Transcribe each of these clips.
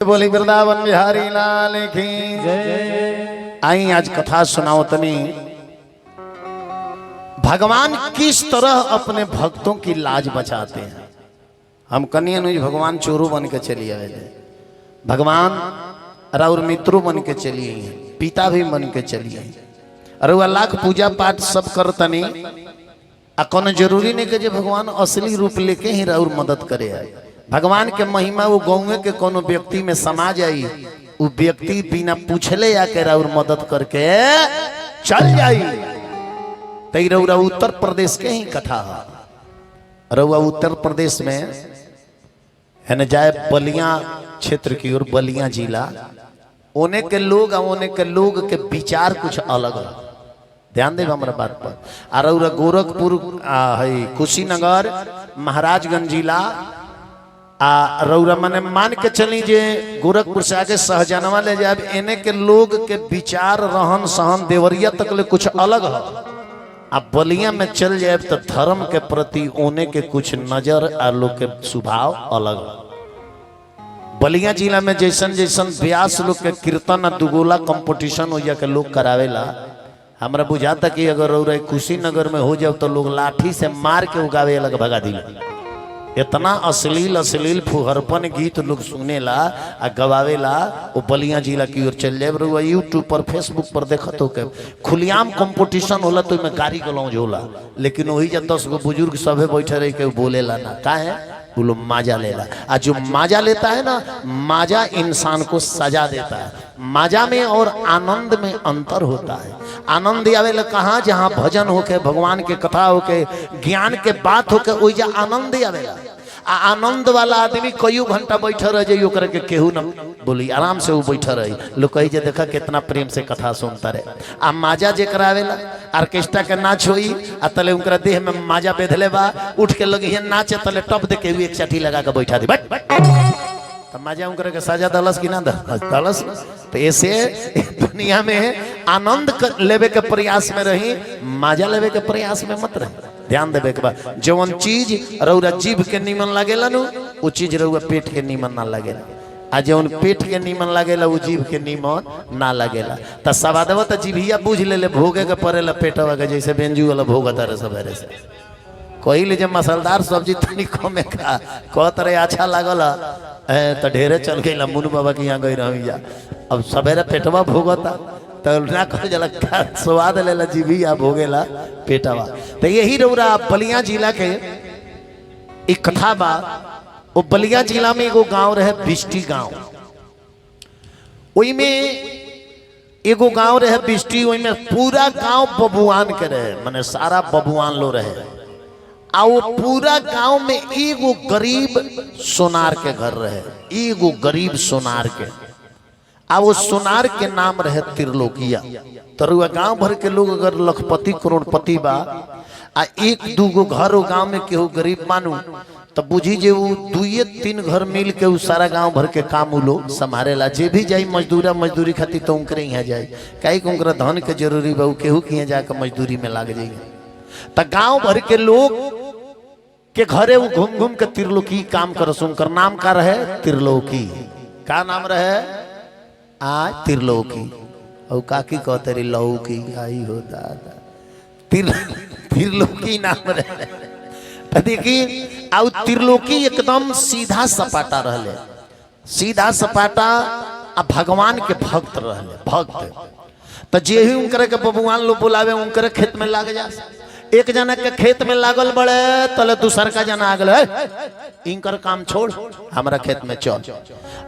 बोली वृंदावन बिहारी लाल की जय। आई आज कथा सुनाओ तनी भगवान किस तरह अपने भक्तों की लाज बचाते हैं। हम कनियन भगवान चोरू बन के चलिए आए थे, भगवान और मित्रों बन के चलिए, पिता भी बन के चलिए, अरे वह लाख पूजा पाठ सब करतनी कौन जरूरी नहीं कि भगवान असली रूप लेके ही राउर मदद करे। भगवान के महिमा वो गाँव के कोनो व्यक्ति में समा जाई, वो व्यक्ति बिना पूछले आके राउर मदद करके चल जाई। तई रउरा उत्तर प्रदेश के ही कथा है। रउआ उत्तर प्रदेश में है न जाए बलिया क्षेत्र की ओर, बलिया जिला, ओने के लोग के विचार कुछ अलग है। ध्यान देगा हमारा बात पर। और गोरखपुर कुशीनगर महाराजगंज जिला रउरा मने मान के चली जे गोरखपुर से आगे सहजनवा ले जाए, एने के लोग के विचार रहन सहन देवरिया तक ले कुछ अलग है। अब बलिया में चल जाए तो धर्म के प्रति ओने के कुछ नजर और लोग के स्वभाव अलग है। बलिया जिला में जैसन जैसन व्यास लोग के कीर्तन और दुगोला कंपटीशन हो जाके लोग करावेला। हमरा बुझाता कि अगर रउरा कुशीनगर में हो जाओ तो लोग लाठी से मार के उगावे अलग भगा दिला। इतना अश्लील अश्लील फुहरपन गीत लोग सुनेला आ गवावेला। वो बलिया जिला की ओर चल जाए, रउआ यूट्यूब पर फेसबुक पर देखत हो के खुलियाम कंपटीशन होला तो में गाड़ी गलौज होला, लेकिन वही जब 10 गो बुजुर्ग सभे बैठे रह के बोलेला ना, का है वो लोग माजा लेला। और जो माजा लेता है ना, माजा इंसान को सजा देता है। माजा में और आनंद में अंतर होता है। आनंद आवेला कहाँ, जहाँ भजन होके, भगवान के कथा होके, ज्ञान के बात होके, वही जा आनंद आवेला। आनंद वाला आदमी कई घंटा बैठा रह जाइए, ओकरा के केहू न बोली, आराम से वो बैठा रही। लोग कही जे देखा कितना प्रेम से कथा सुनता रहे। आ माजा जे करावेला, ऑर्केस्ट्रा के नाच होई आ तले उनका देह में माजा बेधले बा, उठ के लगी नाचे तले टप दे के एक चाटी लगा के बैठा दी, तो माजा उनका के सजा दलस की ना दलस। तो ऐसे दुनिया में आनंद लेवे के प्रयास में रही, माजा लेवे के प्रयास में मत रही। ध्यान देवे के बाद जवन चीज रउरा जीभ के नीमन लागेला नु, वो चीज रउरा पेट के नीमन ना लागेला। आ जवन पेट के नीमन लागेला वो जीभ के नीमन ना लागेला। त सवादवा त जीभिया बुझ ले भोगे के पड़ेला पेटवा के, जैसे बेंजू वाला भोगता रहे सवेरे से। कोई ले जब मसालेदार सब्जी तनी कमे खा, कहत रहे अच्छा लागल तो ढेरे चल गई मुनु बाबा के यहाँ गई रही जा। अब सवेरे पेटवा भोगता तो ना कह जला स्वाद लेला जीभिया भोगेला पेटवा। तो यही रउरा बलिया जिला के एक कथा बा। वो बलिया जिला में एगो गांव रहे, बिष्टी गांव। ओई में एगो गांव रहे बिष्टी, ओई में पूरा गांव बबुआन के रहे, माने सारा बबुआन लो रहे। आ वो पूरा गांव में एगो गरीब सोनार के घर रहे, एगो गरीब सोनार के। आ वो सोनार के नाम रहे त्रिलोकिया। तो गांव भर के लोग अगर लखपति करोड़पति बा आ एक दूगो घर वो गांव में केहू गरीब मानू, तो बुझी जे वो 2-3 घर मिल के सारा गांव भर के काम वो लोग संभारेला। जे भी जाई मजदूरी खातिर तो उनकरे यहाँ जाए, कहीं उनका धन के जरूरी बा, केहू के यहाँ जाकर मजदूरी में लाग जाइए। तो गांव भर के लोग के घरे वो घूम घूम के त्रिलोकी काम करस। उनकर नाम का रहे त्रिलोकी। का नाम रहे? त्रिलोकी। और काकी कहते रही लौकी, आई हो दादा, त्रिलोकी नाम रहे। देखिए आउ त्रिलोकी एकदम सीधा सपाटा रहले, सीधा सपाटा आ भगवान के भक्त रहले, भक्त। तो जे ही उनकर के बबुआन लोग बुलावे उनकर खेत में लाग जा। एक जना के खेत में लागल बड़े तले दूसर का जना आगल है, इनकर काम छोड़ हमारा खेत में चल।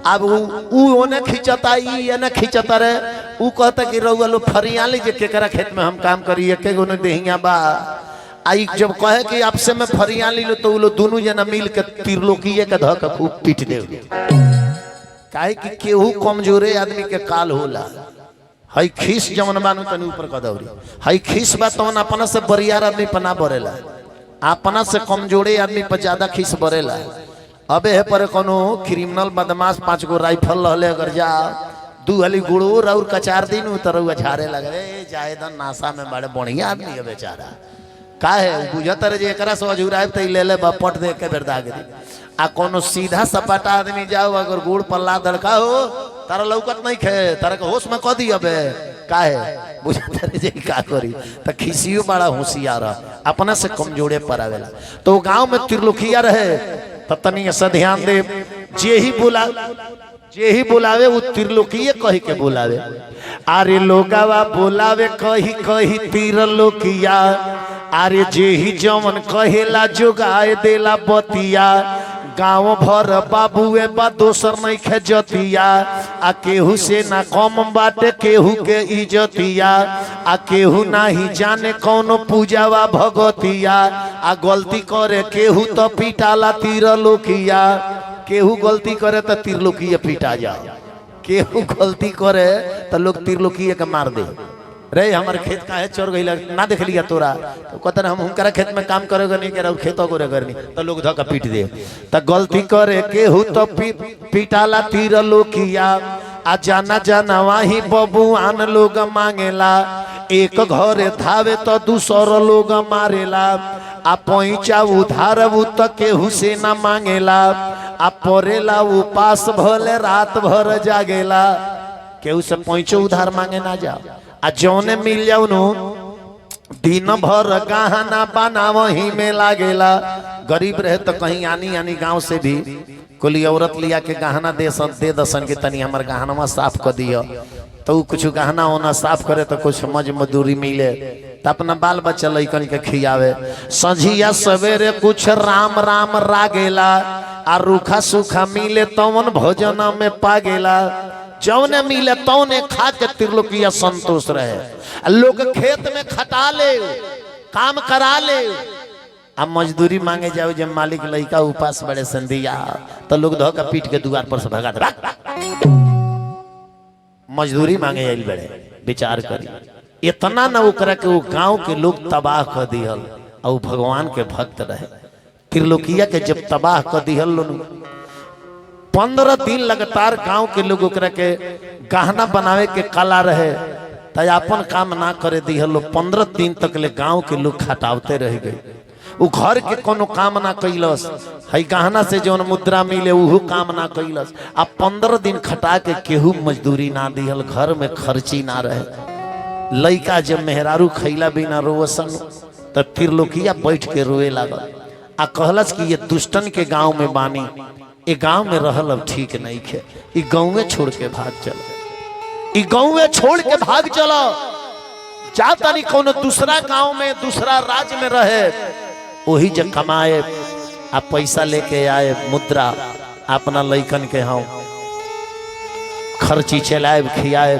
अब ओने खींचता, ये खींचता रहे। ऊ कहता कि रउआ लो फरियाली जे केकरा खेत में हम काम करी, एके गो देहिया बा। आई जब कहे कि आपसे मैं फरियाली लो, तो वो दोनों जना मिल के त्रिलोकीय के धक खूब पीट दे। काहे कि केहू कमजोरे आदमी के काल होला। हई खीस जमन बानू तनी ऊपर कदौरी, हई खीस बा तवन अपना से बरियार आदमी पना बरेला, अपना से कमजोरे आदमी पर ज्यादा खीस बरेला। अबे है पर कोनो क्रिमिनल बदमाश 5 गो राइफल रहले अगर जा 2 हली गुड़ो और कचार दिन उतर झारे लगे, जाए दन नासा में बड़े बढ़िया आदमी है बेचारा। का है बुझत रहे एकरा से अजूराब तो ले ले पट दे के बेर दाग दी। आ कोनो सीधा सपाटा आदमी जाओ अगर गुड़ पल्ला दड़का हो तारा लौकत नहीं खे तारा के होश में कह दी अबे काहे बुझा जे का करी त खिसियो बड़ा होशियार अपना से कमजोरे पर आवेला। तो गांव में त्रिलोकिया रहे त तनी ऐसा ध्यान दे जे ही बुलावे वो त्रिलोकीय कही के बुलावे। अरे लोगावा बुलावे कही कही त्रिलोकिया अरे जे ही जमन कहेला जोगाए देला बतिया गाँव भर बाबुए बा दोसर नहीं खेजतिया आ केहू से ना कम बाटे केहू के इजतिया आ केहू नाही जाने कौनो पूजावा भगतिया आ गलती करे केहू तो पिटाला त्रिलोकिया केहू गलती करे तो त्रिलोकीय पिटा जाओ केहू गलती करे तो लोग त्रिलोकीय के मार दे रे हमारे खेत का है चोर गई ना देख लिया तोरा तो कहते हम हुनकरा खेत में काम करेगा नहीं करे खेतों को करनी तो लोग धक्का पीट दे तो गलती करे केहू तो पिटाला त्रिलोकिया आ जाना जाना वही बबुआन लोग मांगेला एक घरे धावे तो दूसर लोग मारेला आ पैचा उधार तो केहू से ना मांगेला आ परेला उपास भले रात भर जागेला केहू से पैचो उधार मांगे ना जाओ आ जौने मिल जाओ नो दिन भर गहना बना वही में लागेला। गरीब रहे तो कहीं आनी आनी गांव से भी कोई औरत लिया के गहना दे दसन के तनी हमार गहना साफ कर दियो तो कुछ गहना होना साफ करे तो कुछ मजदूरी मिले तो अपना बाल बच्चा लइकन के खियावे। संझिया सवेरे कुछ राम राम रागेला आ रूखा सूखा मिले तवन भोजन में पागेला जौने मिले तौने खा के त्रिलोकीय संतोष रहे। लोग खेत में खटा ले काम करा ले अब मजदूरी मांगे जाओ जब मालिक लइका उपास बड़े संधिया तो लोग धोखा पीट के द्वार पर से भगा दे मजदूरी मांगे आइल बड़े विचार करी इतना न ओकरा के वो गांव के लोग तबाह कर दिहल और भगवान के भक्त रहे। त्रिलोकीय के जब तबाह कर दिहल लोग 15 दिन लगातार गांव के लोग ओकरा के गहना बनावे के कला रहे तो अपन काम ना करे दिहल 15 दिन तक ले गांव के लोग खटावते रह गए। वो घर के कोनो काम ना कैलस है गहना से जौन मुद्रा मिले उहो काम ना कैलस आ 15 दिन खटा के केहू मजदूरी ना दिहल घर में खर्ची ना रहे। लइका जब मेहरारू खैला बिना रोवसन तो त्रिलोकिया बैठ के रोए लागल आ कहलस कि ये दुष्टन के गांव में बानी ये गांव में रहल अब ठीक नहीं खे ये गाँव में छोड़ के भाग चलो ये गाँव में छोड़ के भाग चलो जाता नहीं कोनो दूसरा गांव में दूसरा राज्य में रहे वही जब कमाए आप पैसा लेके आए मुद्रा अपना लइकन के हम खर्ची चलाए खियाए।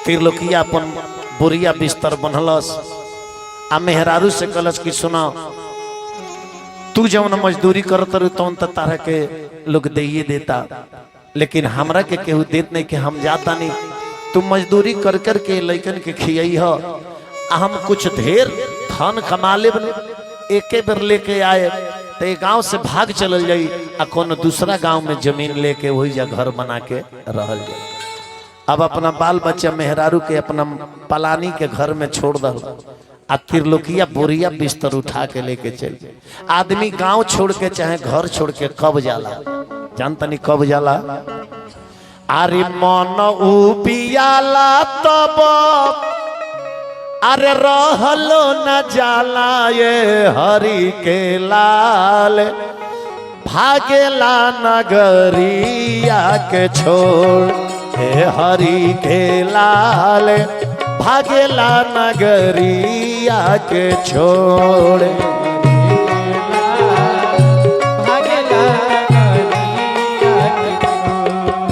त्रिलोकिया अपन बोरिया बिस्तर बनलस आ मेहरारू से कहलस कि सुना तू जब मजदूरी करत रही तो तारा के लोग दे देता लेकिन हमरा के केहू देत नहीं कि हम जाता नहीं तू मजदूरी कर कर के लइकन के खियाई हो हम कुछ ढेर धन कमा ले एके बेर लेके आए तो गांव से भाग चल जाई आ कोनो दूसरा गांव में जमीन लेके वही जा घर बना के रहल जाई। अब अपना बाल बच्चा मेहरारू के अपना पलानी के घर में छोड़ दल आ त्रिलोकिया बोरिया बिस्तर उठा के लेके चल। आदमी गांव छोड़ के चाहे घर छोड़ के कब जाला जानता नहीं कब जाला। अरे मन उबियाला तब अरे रहलो न जाला ये हरि के लाल भागेला नगरिया के छोड़ हे हरि के लाल भागेला नगरिया के छोड़।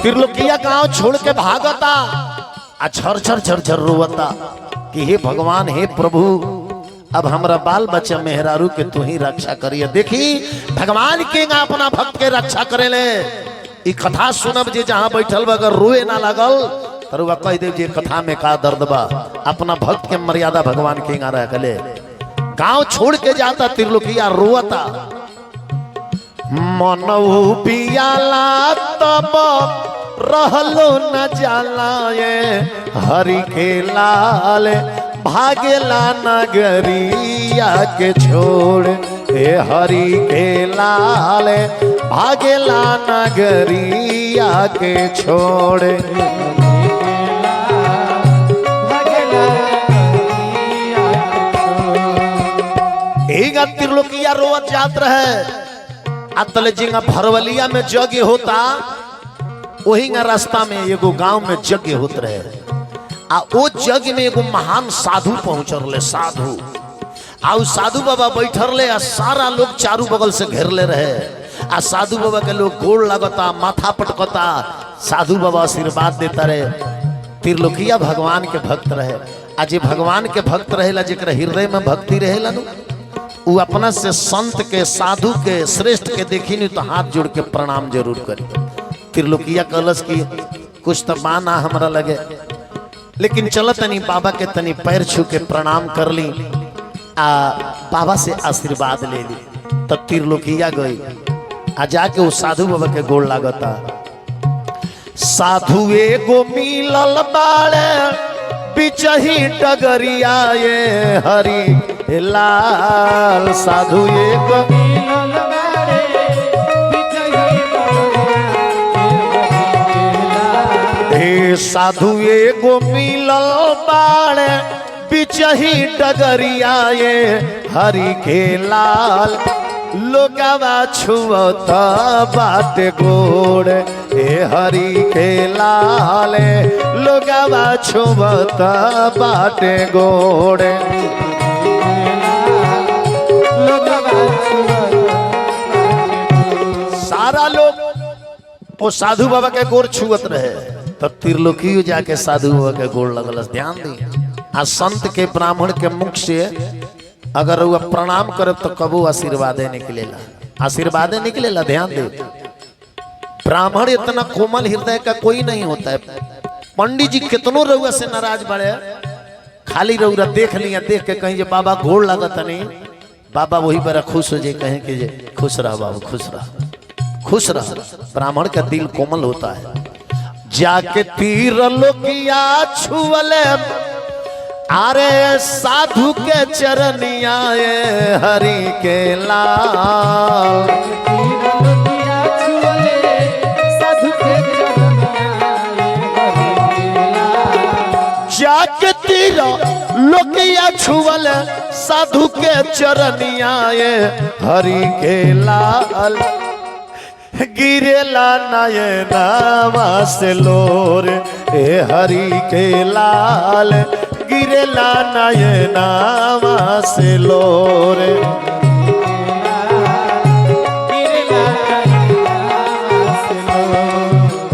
त्रिलोकिया गांव छोड़ के भागता आ छर छर छर छर रोवता कि हे भगवान हे प्रभु अब हमरा बाल बच्चा मेहरारू के तू ही रक्षा करिए। देखी भगवान के अपना भक्त के रक्षा करे ले ई कथा सुनब जे जहां बैठल अगर रोए ना लगल तरुआ कह दे जे कथा में का दर्द बा। अपना भक्त के मर्यादा भगवान के रखले गांव छोड़ के जाता त्रिलोकिया रोता मन पियाला तब रहलो न जाला ये हरि के लाल भागेला नगरिया के छोड़ हे हरि के लाल भागेला नगरिया के छोड़े। एगा त्रिलोकिया रोवत जात रहे अतल जिंगा भरवलिया में यज्ञ होता वही रास्ता में एगो गांव में यज्ञ होत रहे आ वो यज्ञ में एगो महान साधु पहुंचल साधु आ साधु बाबा बैठल आ सारा लोग चारू बगल से घेरले रहे आ साधु बाबा के लोग गोड़ लगता माथा पटकता साधु बाबा आशीर्वाद देता रहे। त्रिलोकिया भगवान के भक्त रहे आ जे भगवान के भक्त रहेला जेकरा हृदय में भक्ति रहेला नु वो अपना से संत के साधु के श्रेष्ठ के देखी नहीं तो हाथ जोड़ के प्रणाम जरूर करी। त्रिलोकिया कलश की कुछ तो माना हमरा लगे लेकिन चल तनी बाबा के तनी पैर छू के प्रणाम कर ली आ बाबा से आशीर्वाद ले ली। तब त्रिलोकिया गई आ जाके वो साधु बाबा के गोड़ लागता। साधु एगो मिलल बाड़े बिचही डगरिया ये हरि लाल। साधु एगो मिलल बाड़े बिचही साधु एगो मिलल बाड़े बिचही डगरिया ये हरि के लाल। लोगवा छुअता बात गोड़ ए हरि के लाल। लोगवा छुअता बात गोड़ सारा लोग वो साधु बाबा के गोड़ छुअत रहे। तब त्रिलोकी जाके साधु बाबा के गोड़ लगल। ध्यान दी आ संत के ब्राह्मण के मुख से अगर वो प्रणाम करे तो कबू आशीर्वाद निकलेला, आशीर्वाद निकलेला। ध्यान दे ब्राह्मण इतना कोमल हृदय का कोई नहीं होता है। पंडित जी कितनों रउआ से नाराज बड़े खाली रउरा देख लिया देख के कहीं बाबा गोड़ लागत नहीं बाबा वही बड़ा खुश हो जाए कहें कि जे खुश रह बाबू खुश रह खुश रह। ब्राह्मण का दिल कोमल होता है। जाके त्रिलोकिया छुअले अरे साधु के चरनिया हरि के लाल। जाके त्रिलोकिया छुअल साधु के चरनिया हरि के लाल। गिरेला नयनावा से लोर ए हरि के लाल। गिरेला नयनावा से लोर।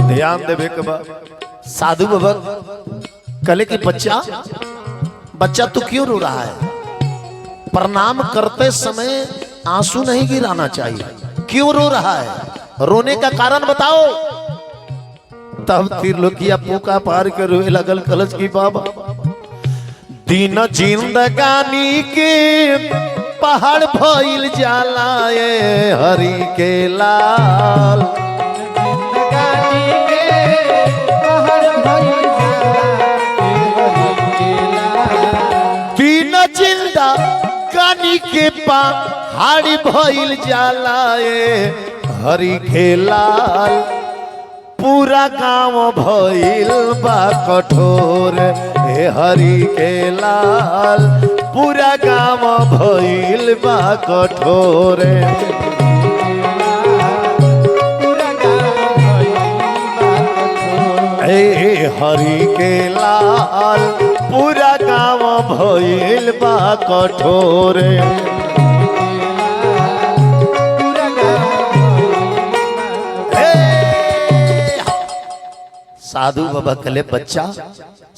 ध्यान देवे के बाद साधु बाबा कले की बच्चा तू क्यों रो रहा है? प्रणाम करते समय आंसू नहीं गिराना चाहिए। क्यों रो रहा है? रोने का कारण बताओ। तब त्रिलोकिया पूका पार के रोए लगल कलश की बाबा दिन जिंदगानी के पहाड़ भइल जाला ए हरि के लाल। दिन जिंदगानी के पहाड़ भइल जाला ए हरि के लाल। पूरा गांव भइल बा कठोर ए हरि के लाल। पूरा गांव भइल बा कठोर। ए हरि के लाल। पूरा गांव भइल बा कठोर। साधु बाबा कले बच्चा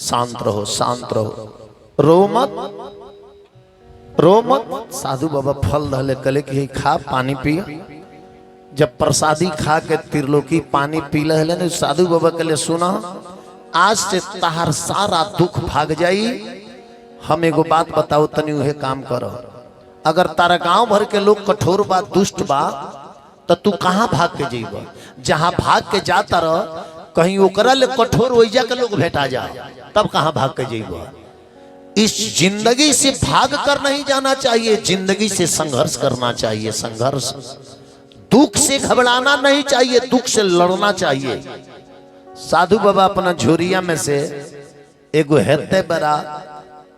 शांत रहो शांत रहो रो मत रो मत। साधु बाबा फल धले कले कि खा पानी पी। जब प्रसादी खा के त्रिलोकी पानी पी ले साधु बाबा कले सुना आज से तहार सारा दुख भाग जाई। हम एगो बात बताओ तनी उहे काम करो। अगर तारा गांव भर के लोग कठोर बा दुष्ट बा तो तू कहाँ भाग के जीवा? जहाँ भाग के जाता रह कहीं ओकरा ले कठोर ओइजा के लोग भेटा जा तब कहाँ भाग के जीवा? इस जिंदगी से भाग कर नहीं जाना चाहिए, जिंदगी से संघर्ष करना चाहिए। संघर्ष दुख से घबराना नहीं चाहिए, दुख से लड़ना चाहिए। साधु बाबा अपना झोरिया में से एगो हेते बड़ा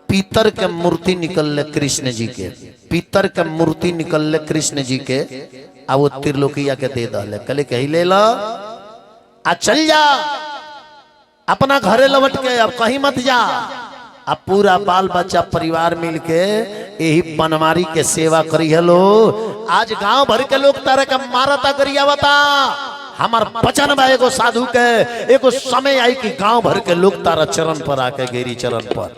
पीतर के मूर्ति निकल कृष्ण जी के, पीतर के मूर्ति निकल कृष्ण जी के, आ वो त्रिलोकिया के दे दले, कहले कही ले लो आ चल जा अपना घरे लौट के, अब कहीं मत जा। अब पूरा बाल बच्चा परिवार मिलके यही बनवारी के सेवा करी। हेलो आज गांव भर के लोग तारे का मारता करिया बता, हमार बचन बा एगो साधु के, एगो समय आई कि गांव भर के लोग तारा चरण पर आके गेरी चरण पर।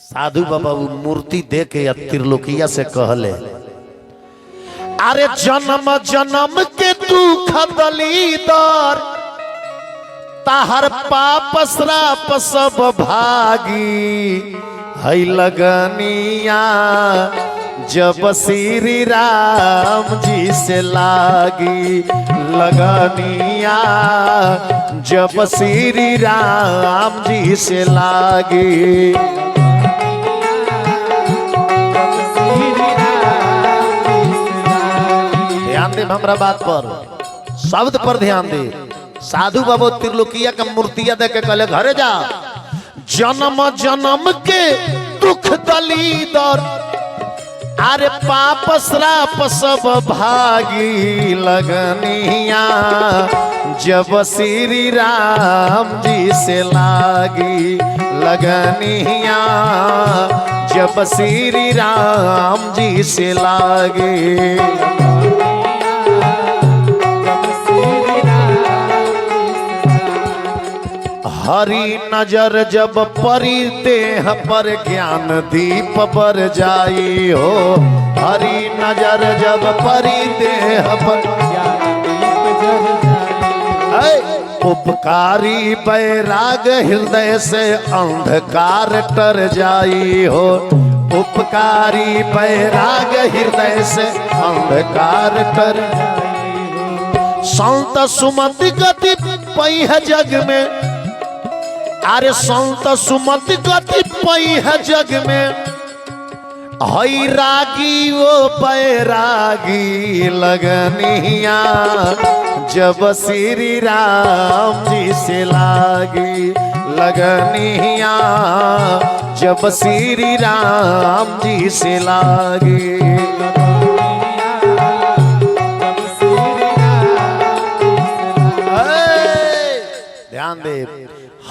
साधु बाबा वो मूर्ति दे के या त्रिलोकिया से कहले, अरे जन्म जन्म के दुख दलीदर ताहर पाप श्राप सब भागी, है लगनिया जब श्री राम जी से लागी, लगनिया जब श्री राम जी से लागी। ध्यान दे हमरा बात पर, शब्द पर ध्यान दे। साधु बाबा त्रिलोकिया का मूर्तिया दे के कहले घरे जा, जन्म जन्म के दुख दलीदर अरे पाप श्राप सब भागी, लगनिया जब श्री राम जी से लागी, लगनिया जब श्री राम जी से लागी। हरी नजर जब परी देह पर ज्ञान दीप पर जाई हो, हरी नजर जब परी देह पर ज्ञान दीप जाई। उपकारी बैराग हृदय से अंधकार टर जाई हो, उपकारी बैराग हृदय से अंधकार टर जाई हो। संत सुमति गति पई है जग में, अरे संत सुमति गति पई है जग में, हई रागी वो बैरागी, लगनिया जब श्री राम जी से लागी, लगनिया जब श्री राम जी से लागी। ध्यान दे,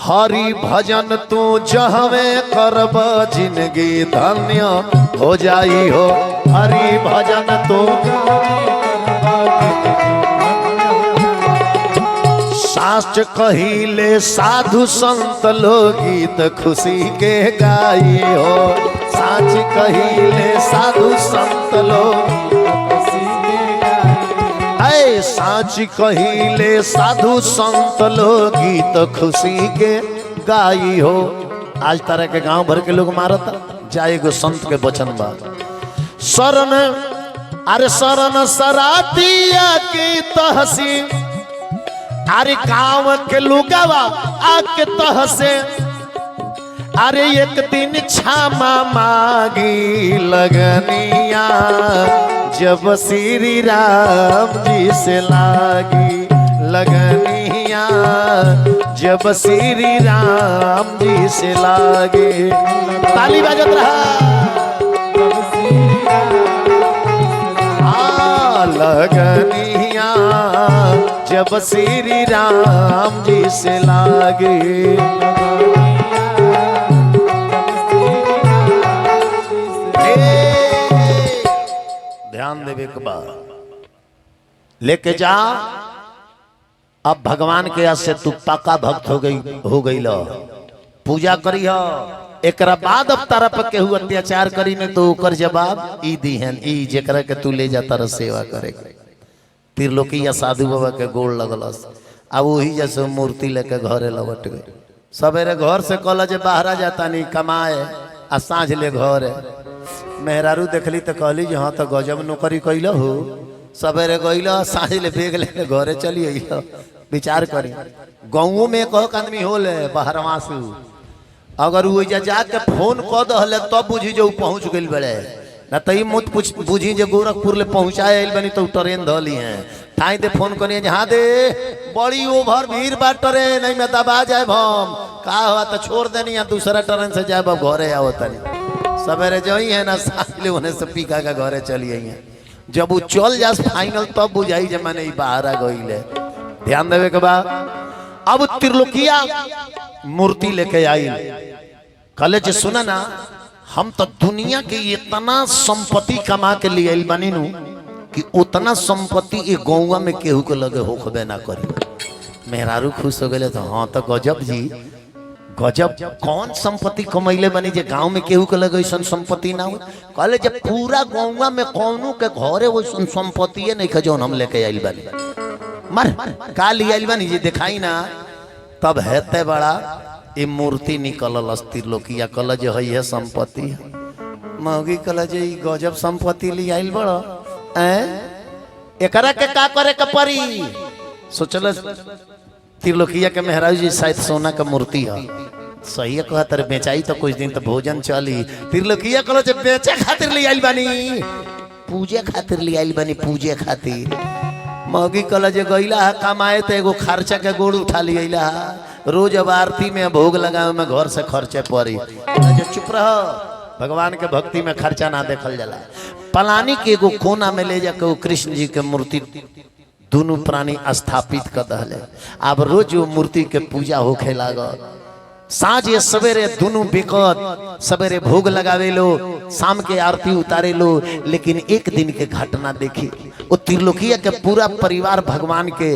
हरि भजन तू जहवे करब जिंदगी धन्य हो जाई हो, हरि भजन तू शास्त्र कहिले साधु संत लोग गीत खुशी के गाई हो, साच कहिले साधु संत लोग साच कहिले साधु संत लोग गीत खुशी के गाई हो। आज तरह के गांव भर के लोग मारता जाए गो संत के वचन बा, शरण अरे शरण सरातिया की तहसी, अरे गांव के लोगवा आके तहसे, अरे एक दिन क्षमा मांगी, लगनिया जब श्री राम जी से लागी, लगनिया जब श्री राम जी से लागी। ताली बजत रहा, लगनिया जब श्री राम जी से लागी। ध्यान देवे के बाद लेके जा, अब भगवान के आज से तू पक्का भक्त हो गई लो, पूजा करी हो। एक बाद अब तारा पर केहू अत्याचार करी ने तो ओकर जवाब ई दी है, ई जेकरा के तू ले जाता रह सेवा करे। त्रिलोकिया साधु बाबा के गोड़ लगलस, अब वही जैसे मूर्ति लेके घरे लौट गए। सवेरे घर से कहला जे बाहरा जाता नहीं कमाए, आ साँझ ले घर है। मेहरारू देखली तो कहली जो हाँ तो गजब नौकरी कैल हो, सवेरे गईल साँझ ले बेग लेके घरे चली अल। विचार करी गाँव में एक आदमी होले बाहरवा से, अगर वो जाके फोन कह दे तब बुझी जो पहुँच गई बड़े, ना तो मुत पूछ बुझी जे गोरखपुर ले पहुंचाए बनी तो ट्रेन धली है ठाई दे फोन करिए हाँ दे बड़ी ओवर भीड़ बा ट्रेन नहीं में दबा जाए हम का हुआ तो छोड़ देनी या दूसरा ट्रेन से जाए घरे आओ तनी सवेरे जो ही है ना साले होने से पीका का घरे चली आई है जब वो चल जा फाइनल तब बुझाई जे मैंने बाहर आ गई ध्यान देवे के बाद अब त्रिलोकिया मूर्ति लेके आई कले जे सुना ना हम तो दुनिया के इतना संपत्ति कमा के लिए आई बनी नू कि उतना संपत्ति ये गौवा में केहू के लगे होखबे ना करी मेहरारू खुश हो गए तो हाँ तो गजब जी गजब कौन संपत्ति कमैले बनी जे गांव में केहू के लगे ऐसा संपत्ति ना हो कहले जब पूरा गौवा में कौनू के घरे वो संपत्ति नहीं खा जौन हम लेके आइल बनी मर का लिया आइल बनी जी दिखाई ना तब हेते बड़ा ये मूर्ति निकलल त्रिलोकिया कल जो है संपत्ति मौगी कल जे गजब संपत्ति ले आइल बड़ा एकरा के का करे के परी सोचल त्रिलोकिया के मेहराज जी शायद सोना का मूर्ति है सही है कहत रे बेचाई तो कुछ दिन तो भोजन चली त्रिलोकिया कल जे बेचे खातिर ले आइल बानी पूजे खातिर ले आइल बानी पूजे खातिर मौगी कल जे गईला कमाए तो एगो खर्चा के गोड़ उठा लिया रोज अब आरती में भोग लगावे में घर से खर्चे पड़ी चुप रहो भगवान के भक्ति में खर्चा ना देखल जाला पलानी के एगो कोना में ले जाके कृष्ण जी के मूर्ति दोनों प्राणी स्थापित कर दहले अब रोज वो मूर्ति के पूजा होखे लागल साँझ या सवेरे दोनों बेकत सवेरे भोग लगावे लो शाम के आरती उतारे लो लेकिन एक दिन के घटना देखी वो त्रिलोकिया के पूरा परिवार भगवान के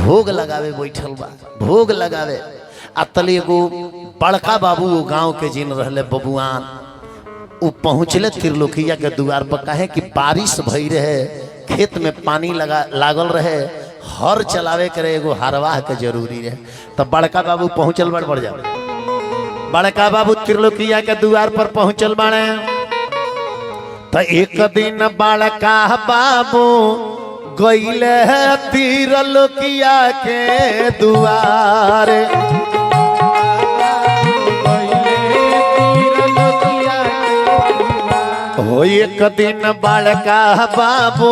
भोग लगावे बैठल बा भोग लगावे अतले एगो बड़का बाबू वो गांव के जिन रहले बबुआन वो पहुँचले त्रिलोकिया के द्वार पर कहे कि बारिश भई रहे खेत में पानी लागल रहे हर चलावे करे एगो हरवाह के जरूरी रहे तब बड़का बाबू पहुँचल बढ़ जा बड़का बाबू त्रिलोकिया के द्वार पर पहुँचल बाड़े तो एक दिन बड़का बाबू गईले त्रिलोकिया के द्वार हो एक दिन बड़का बाबू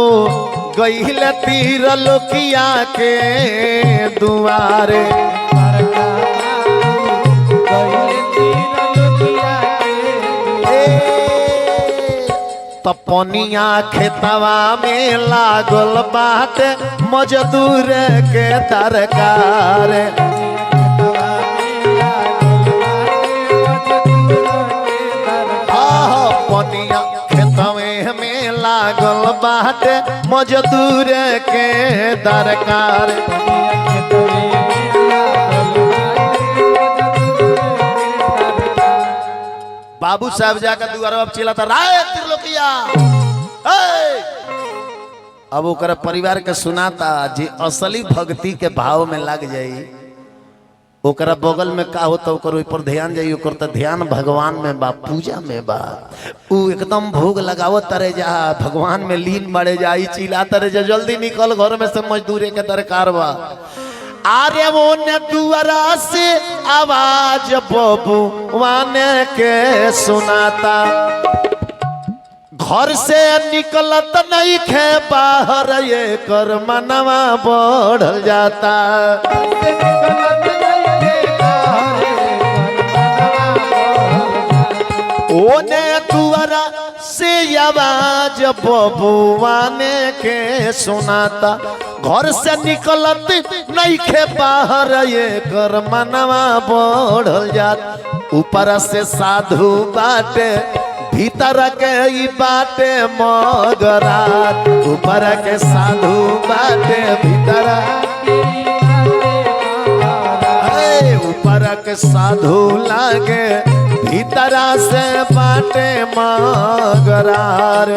गईले त्रिलोकिया के द्वार तपनिया खेतवा में लागल बात मजदूर के दरकार पनिया खेतवे में लागल बात मजदूर के दरकार बाबू साहब जाकर दुआर अब चिल्ला था राय त्रिलोकिया अब ओकर परिवार के सुनाता जे असली भक्ति के भाव में लग जाई ओकरा बगल में का होता ओकर ऊपर ध्यान जाई ओकर तो ध्यान भगवान में बा पूजा में बा उ एकदम भोग लगावत तरे जा भगवान में लीन बढ़े जाई चिल्ला तरे जा जल्दी निकल घर में से मजदूरी के दरकार बा आरे वो ने दुआरा से आवाज बबुआन के सुनाता घर से निकलत नहीं खे बाहर ये कर मनवा बढ़ जाता ओने दुआरा से आवाज बबुआन के सुनाता घर से निकलत नहीं खे बाहर ये कर मनवा बढ़ जात ऊपर से साधु बाटे भीतर के ई बाटे मगरात ऊपर के साधु बाटे भीतर ऊपर के साधु लागे भीतर से बाटे मगरार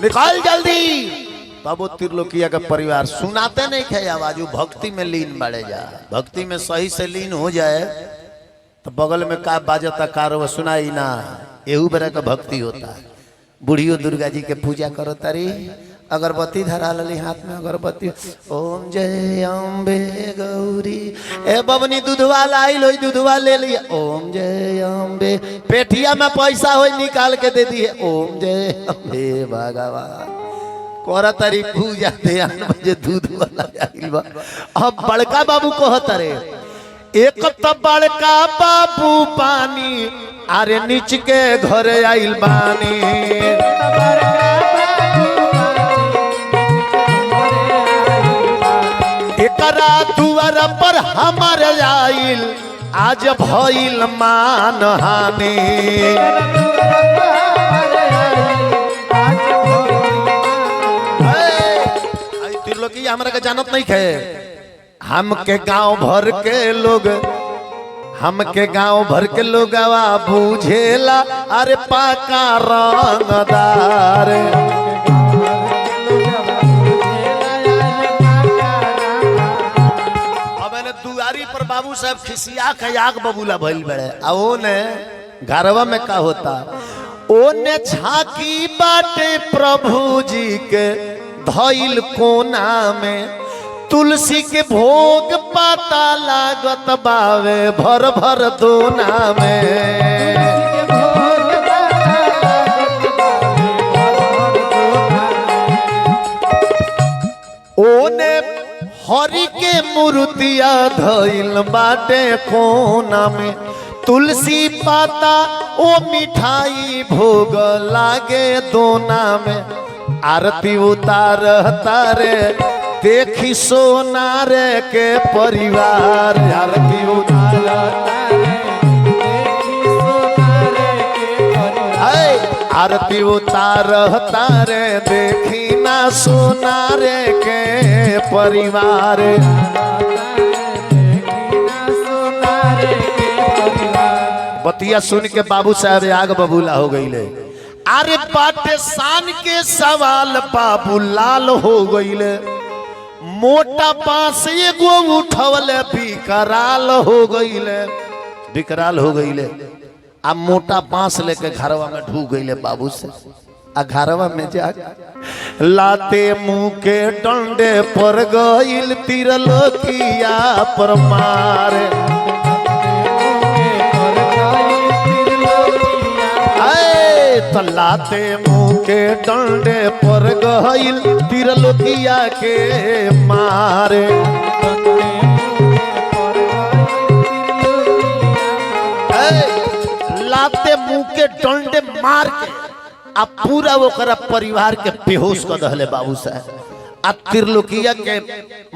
निकाल जल्दी तब त्रिलोकिया का परिवार सुनाते नहीं खे आवाज भक्ति में लीन बढ़े जा भक्ति में सही से लीन हो जाए तो बगल में का बाजता कार सुनाई ना एहू बेरा का भक्ति होता है बुढ़ियो दुर्गा जी के पूजा करो तारी अगरबत्ती धरा लली हाथ में अगरबत्ती। ओम जय अम्बे गौरी ए बबनी दूधवा लाई लो दूधवा ले लिया। ओम जय अम्बे पेटिया में पैसा हो निकाल के दे दिए। ओम जय अम्बे भगवान कोरा तारी पूजा ध्यान बजे दूध वाला आइल बा। अब बड़का बाबू कहत रे एक तो बड़का बाबू पानी अरे नीच के घर आइल बानी। एकरा दुआर पर हमार आइल आज भइल मानहानि। त्रिलोकी हमरा के जानत नहीं खे। हमके गांव भर के लोग हमके गांव भर के लोगवा बुझेला अरे पाका रंगदार। दुआरी पर बाबू साहब खिसिया के आग बबूला भइल बड़े। ओने घरवा में का होता ओने झांकी बाटे प्रभु जी के धइल कोना में। तुलसी के भोग पाता लागत बावे भर भर दोना में। ओने हरि के मूर्तिया धइल बाटे कोना में। तुलसी पाता ओ मिठाई भोग लागे दोना में। आरती उतार तारे देखी सोनारे के परिवार। आरती उतार आरती उतार तारे देखी ना सोनारे के परिवार। बतिया सुन के बाबू साहब आग बबूला हो गईले। अरे बाटे शान के सवाल बाबू लाल हो गईले। मोटा बांस एगो उठवले बिकराल हो गईले। बिकराल हो गईले आ मोटा बांस लेके घरवा में ढूक गईले बाबू से। आ घरवा में जा लाते मुंह के डंडे पर गईल तिरलोकिया पर मारे। तो लाते मुंह के डंडे पर गईल तिरलोकिया के मारे। लाते मुंह के डंडे मार के आ पूरा ओकरा परिवार के बेहोश कर दहले बाबू साहब। आ त्रिलोकिया के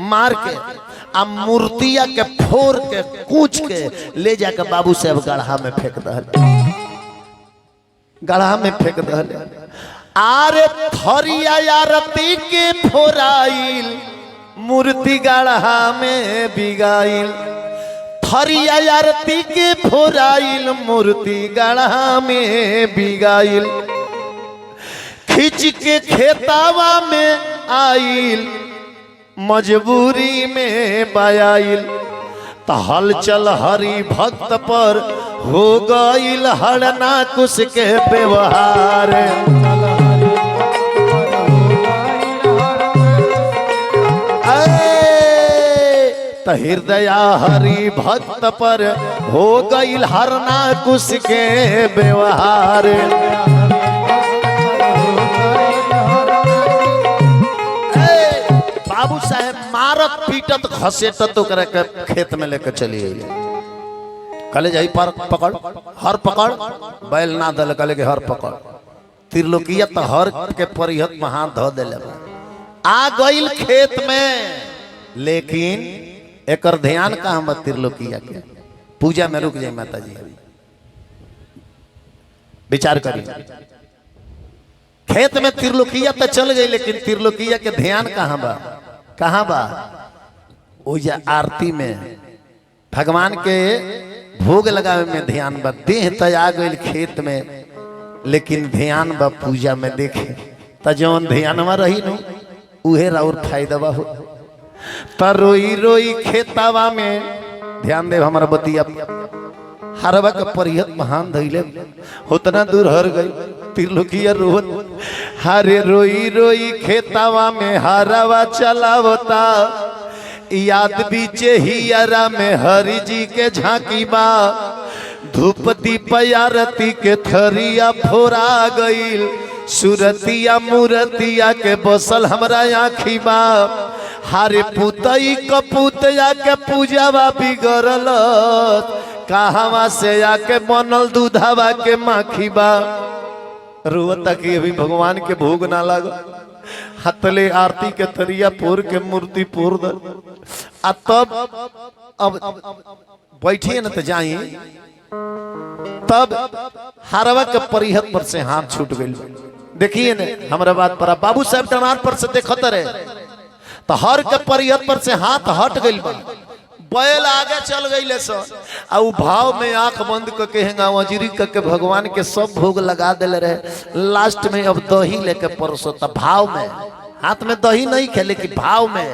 मार के आ मूर्तिया के फोड़ के कूच के ले जाकर बाबू साहब गढ़ा में फेंक दहले। गढ़ा में फेंक दहले। आरे थरिया आरती के फोराइल मूर्ति गढ़ा में बिगाइल। थरिया आरती के फोराइल मूर्ति गढ़ा में बिगाइल। खींच के खेतावा में आइल मजबूरी में बयाइल। तो हलचल हरि भक्त पर हो गईल हड़ना कुश के व्यवहार। तो हृदय हरि भक्त पर हो गईल हरना कुश के व्यवहार। बाबू साहेब मारत पीटत घसेटत ओकरा के खेत में लेकर चली आई। कले जाई पर पकड़ हर पकड़ बैल ना दल कले के हर पकड़। त्रिलोकिया तो हर के परिहत में हाथ धो देले आ गईल खेत में। लेकिन एकर ध्यान का हम त्रिलोकिया के पूजा में रुक जाए। माता जी विचार करी। खेत में त्रिलोकिया तो चल गई लेकिन त्रिलोकिया के ध्यान कहाँ बा? कहाँ बा? ओजा आरती में भगवान के भोग लगावे में ध्यान बा। देह तो आ गई खेत में लेकिन ध्यान बा पूजा में। देखे तो जौन ध्यानवा रही नु उहे राउर फायदा बा हो। तो रोई रोई खेतावा में ध्यान दे हमारा बतिया हरवा के परिहत महान धैले उतना दूर हर गई। त्रिलोकिया रोत हरे रोई रोई खेतावा में हरावा चलावता याद बीचे हियरा में हरि जी के झांकी बा धूप दीप आरती के थरिया फोरा गईल सुरतिया मूरतिया के बसल हमरा आँखी बा हारे पुतई कपूतया के पूजावा बिगड़ल कहवा से आके बनल दूधावा के माखी बा रोता कि अभी भगवान के भोग ना लगा हतले आरती के तरिया पोर के मूर्ति पोर दल आ तब अब बैठिए न तो जाइए तब हरवा के परिहत पर से हाथ छूट गई देखिए ने हमारा बात पर बाबू साहब टनार पर से देखते रहे तो हर के परिहत पर से हाथ हट गई बैल आगे चल गई आ भाव में आंख बंद करके हेंगावजरी करके भगवान के सब भोग लगा दिले रहे लास्ट में अब दही लेके परसोता भाव में हाथ में दही नहीं खेले कि भाव में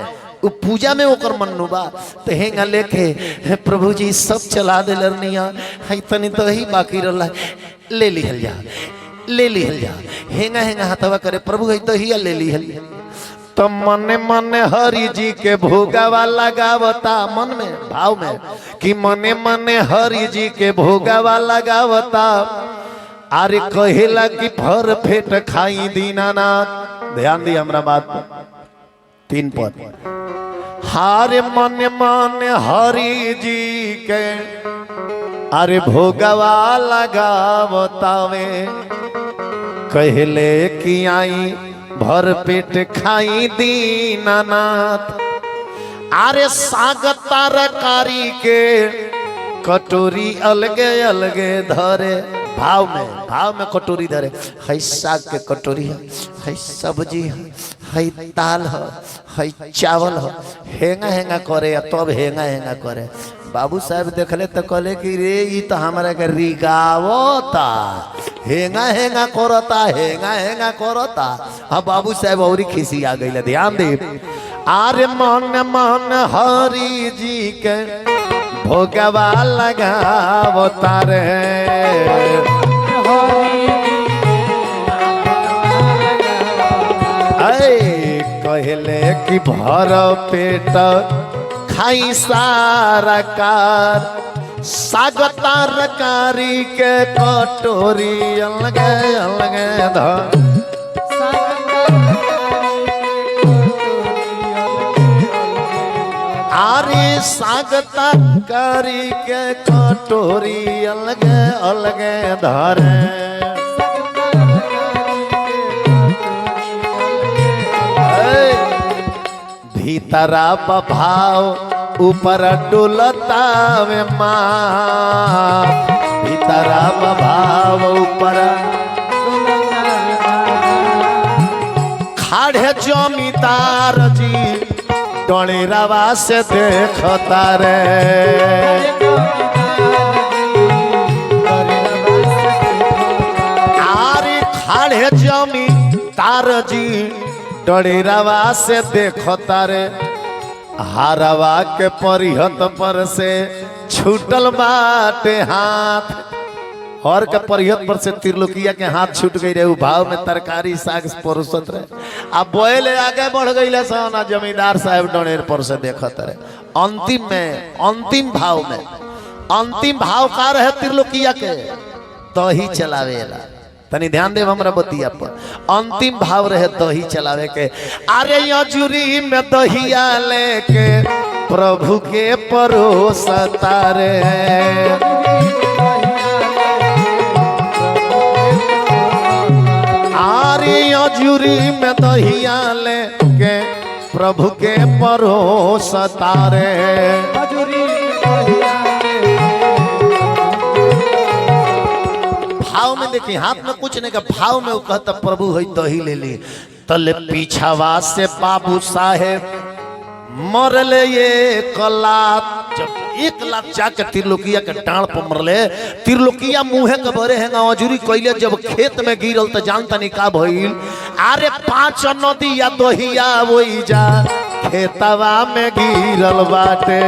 उ पूजा में ओकर मन्नू बा तो हेंगा लेके प्रभु जी सब चला दिले रनिया है तनी दही बाकी रहला ले लिहल जा हेंगा हेंगा हाथवा करे प्रभु है दही ले लिहल तो मने मने हरि जी के भोगावा लगावता मन में भाव में कि मने मने हरि जी के भोगावा लगावता अरे कहेला कि भर पेट खाई दीनानाथ ध्यान दी हमरा बात पर 3 पद हारे मने मने हरि जी के अरे भोगावा लगावता वे कहले कि आई भर पेट खाई दीनानाथ अरे साग तरकारी के कटोरी अलगे अलगे धरे भाव में कटोरी धरे है साग के कटोरी है सब्जी है दाल है चावल है हेंगा हेंगा करे तब हेंगा हेंगा करे बाबू साहब देखले तो कहले कि रे ये तो हमारा के रिगावता हेंगा हेंगा करता हाँ बाबू साहब और खिसी आ गई ध्यान दे आरे मन मन हरि जी के भोगवा लगावता रे कहले कि भर पेट खाई सारा कार साग तरकारी के कटोरी अलगे अलगे धर आरे साग तरकारी के कटोरी अलगे अलगे धरे भीतरा भाव ऊपर डुलता वे माँ भीतरा भाव ऊपर खाड़े जमींदार जी डोलेरावा से देखता रे आरे खाड़े जमींदार जी डोलेरावा से देखता रे हारवा के परिहत पर से छूटल बाटे हाथ और के परिहत पर से त्रिलोकिया के हाथ छूट गई रहे भाव में तरकारी साग परोसत रहे अब बोले आगे बढ़ गई सोना जमींदार साहब डोनेर पर से देखत रहे अंतिम भाव का रहे त्रिलोकिया के दही चलावेला तनी ध्यान दे हमरा बतिया पर अंतिम भाव रहे दही चलावे के अरे यजुरी में दहिया लेके प्रभु के परोसता रे अरे यजुरी में दहिया लेके प्रभु के परोसता रे भाव में देखिए हाथ में कुछ नहीं का भाव में वो कहता प्रभु है दही ले ली तले पीछावा से बाबू साहेब मरले ये कलात जब 1 लाख जाके त्रिलोकिया के डांड पर मरले त्रिलोकिया मुँहे के बरे हैं अजूरी कैले जब खेत में गिरल तो जानता नहीं का भइल अरे 5 नदी या दहिया वही जा खेतवा में गिरल बाटे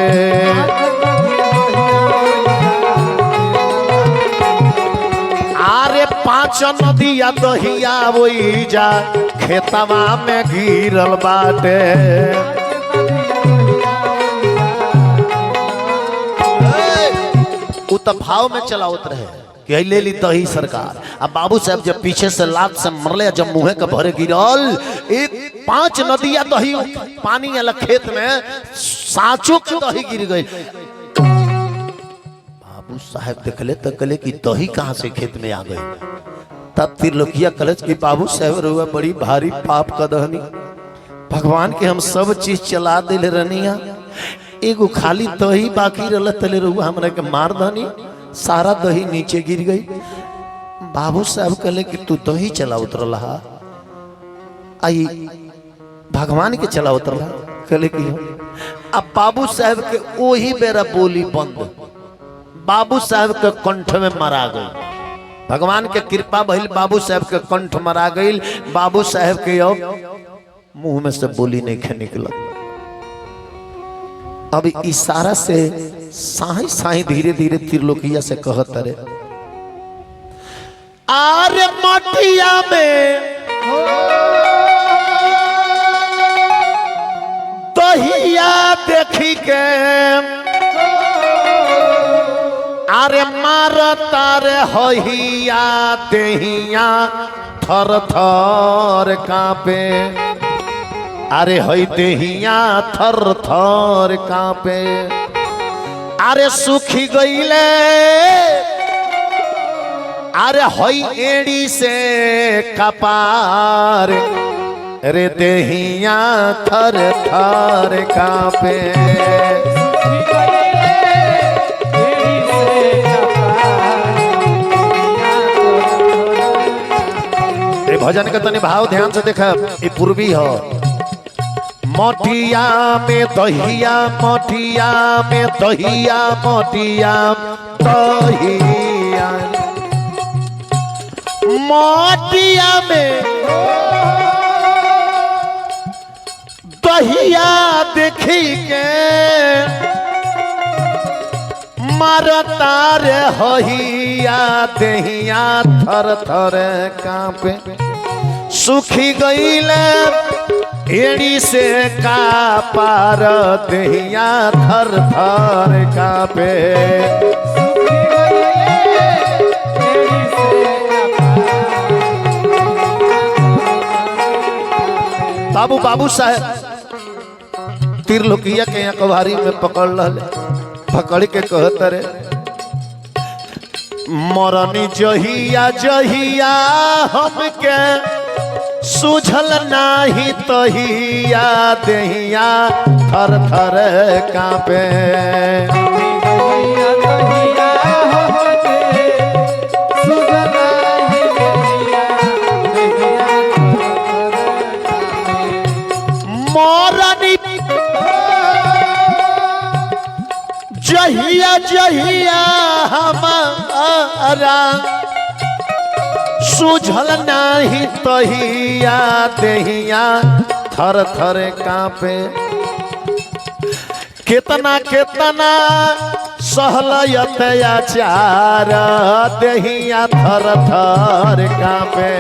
अरे 5 नदिया दहिया वही जा खेतवा में गिरल बाटे। उ तो भाव में चलावत रहे कि ले ली दही सरकार। अब बाबू साहब जब पीछे से लात से मरले, जब मुँह के भरे गिरल, एक 5 नदिया दही पानी वाला खेत में साँचों के दही गिर गई। बाबू साहब देखले तो कहले कि दही कहाँ से खेत में आ गई। तब त्रिलोकिया कलच की बाबू साहब रुआ बड़ी भारी पाप का दहनी, भगवान के हम सब चीज चला दिले रहनिया, एगो खाली दही बाकी रहल तले रुआ हमरा के मार दहनी, सारा दही नीचे गिर गई। बाबू साहब कहले कि तू दही चला उतरल आई भगवान के चला उतरल। कहले कि अब बाबू साहब के वही बेरा बोली बंद, बाबू साहब के कंठ में मरा गई। भगवान के कृपा भइल, बाबू साहब के कंठ मरा गई। बाबू साहब के अब मुंह में से बोली नहीं खे निकला। अब इशारा से साही साही धीरे धीरे त्रिलोकिया से कहत रे, आरे मटिया में दहिया देखी के अरे मारता रे होहिया देहिया थर थर कांपे। अरे होई देहिया थर थर कांपे। अरे सुखी गईले अरे होई एड़ी से कपार। रे देहिया थर थर कांपे। भजन के तनी भाव ध्यान से देखा, ये पूर्वी हो। मोटिया में दहिया, मोटिया में दहिया, मोटिया दहिया, मोटिया में दहिया देखी के मारता रे होहिया देहिया थर थर कांपे। सुखी गईले एड़ी से का पार देहिया थर थर कांपे। बाबू साहब त्रिलोकिया के अखबारी में पकड़ रहे, पकड़ के कहत रे, मरनी जहिया जहिया हमके सुझल नाही तहिया देहिया थर थर कांपे। मरनी जहिया जहिया हमारा सुझल नाही तहिया देहिया थर थर कांपे। कितना कितना सहल अत्याचार देहिया थर थर कांपे।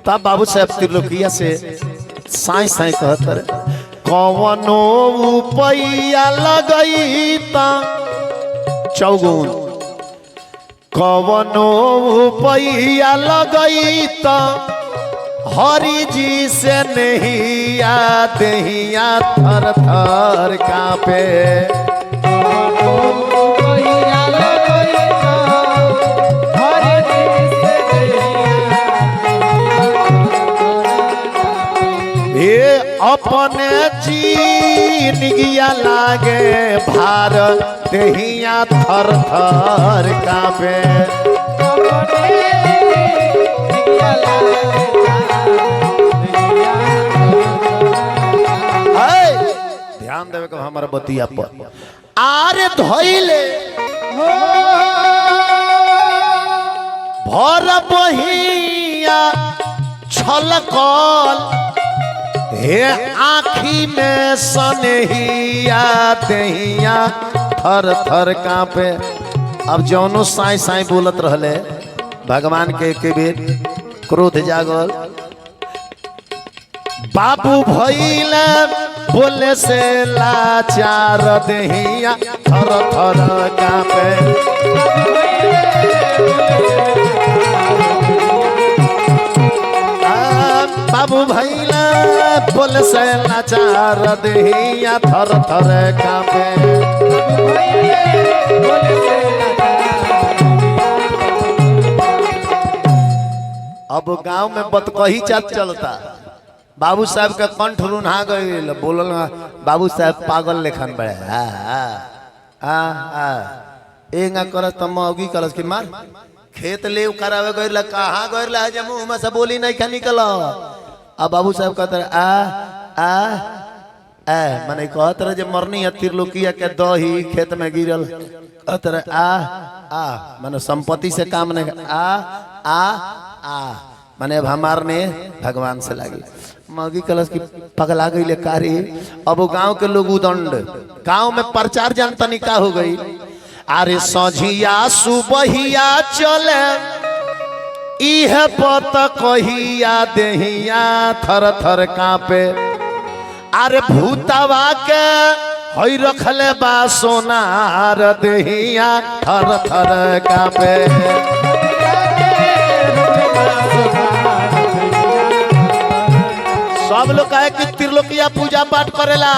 तब बाबू साहब त्रिलोकिया से साई साई कहत रे, कवनो उपैया लगई ता चौगुन, कवनो उपैया लगई ता हरि जी से नहिया देहिया थर थर कांपे। अपने जिंदगिया लागे भार देहिया थर थर कांपे। ध्यान देवे को हमारा बतिया पर। आरे धोइले भर बहिया छलकल हे आँखी में सनहिया दहिया थर थर कांपे। अब जौनो साई साई बोलत रहले भगवान के बेर क्रोध जागल। बाबू भइले बोले से लाचार दहिया थर थर कांपे। बाबू भइले बोले से लाचार दहिया थर थर कांपे। अब गांव में बतकही चात चलता। बाबू साहब का कंठ रुन्हा गईल। बोलल बाबू साहब पागल लेखन बड़े एंगा करस त मौगी करस कि मार खेत ले करावे गईल कहाँ गईल है जे मुंह में से बोली नहीं खा निकल। अब बाबू साहब कहते माने कहत रहे जे मरनी है त्रिलोकिया के दही खेत में गिरल। कहते रहे माने संपत्ति से काम नहीं माने अब हमार ने भगवान से लगी। मौगी कलश की पगला गई ले कारी। अब गांव के लोग उदंड गांव में प्रचार जनतनी का हो गई। अरे सझिया सुबहिया चले इह पत कहिया देहिया थर थर कांपे। अरे भूतवा के हई रखले बा सोनार देहिया थर थर कांपे। सब लोग कहे कि त्रिलोकिया पूजा पाठ करेला।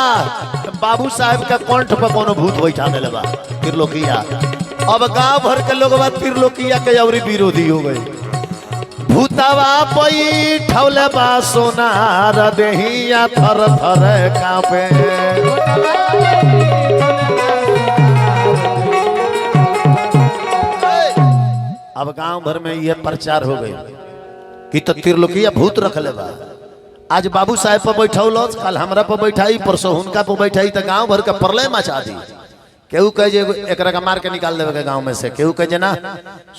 बाबू साहब का कंठ पर कोनो भूत बैठा देले बा त्रिलोकिया। अब गांव भर के लोग त्रिलोकिया के अवरी विरोधी हो गए। भूतवा बैठौले बा सोनार देहिया थर थर कांपे। अब गांव भर में यह प्रचार हो गई कि तो त्रिलोकिया भूत रखले बा। आज बाबू साहब पर बैठौल कल हमरा पर बैठाई परसों हुनका पर बैठाई तो गांव भर के प्रलय मचा दी। केहू कहे जे एकरा का मार के निकाल देवे के गांव में से। केहू कहे जे ना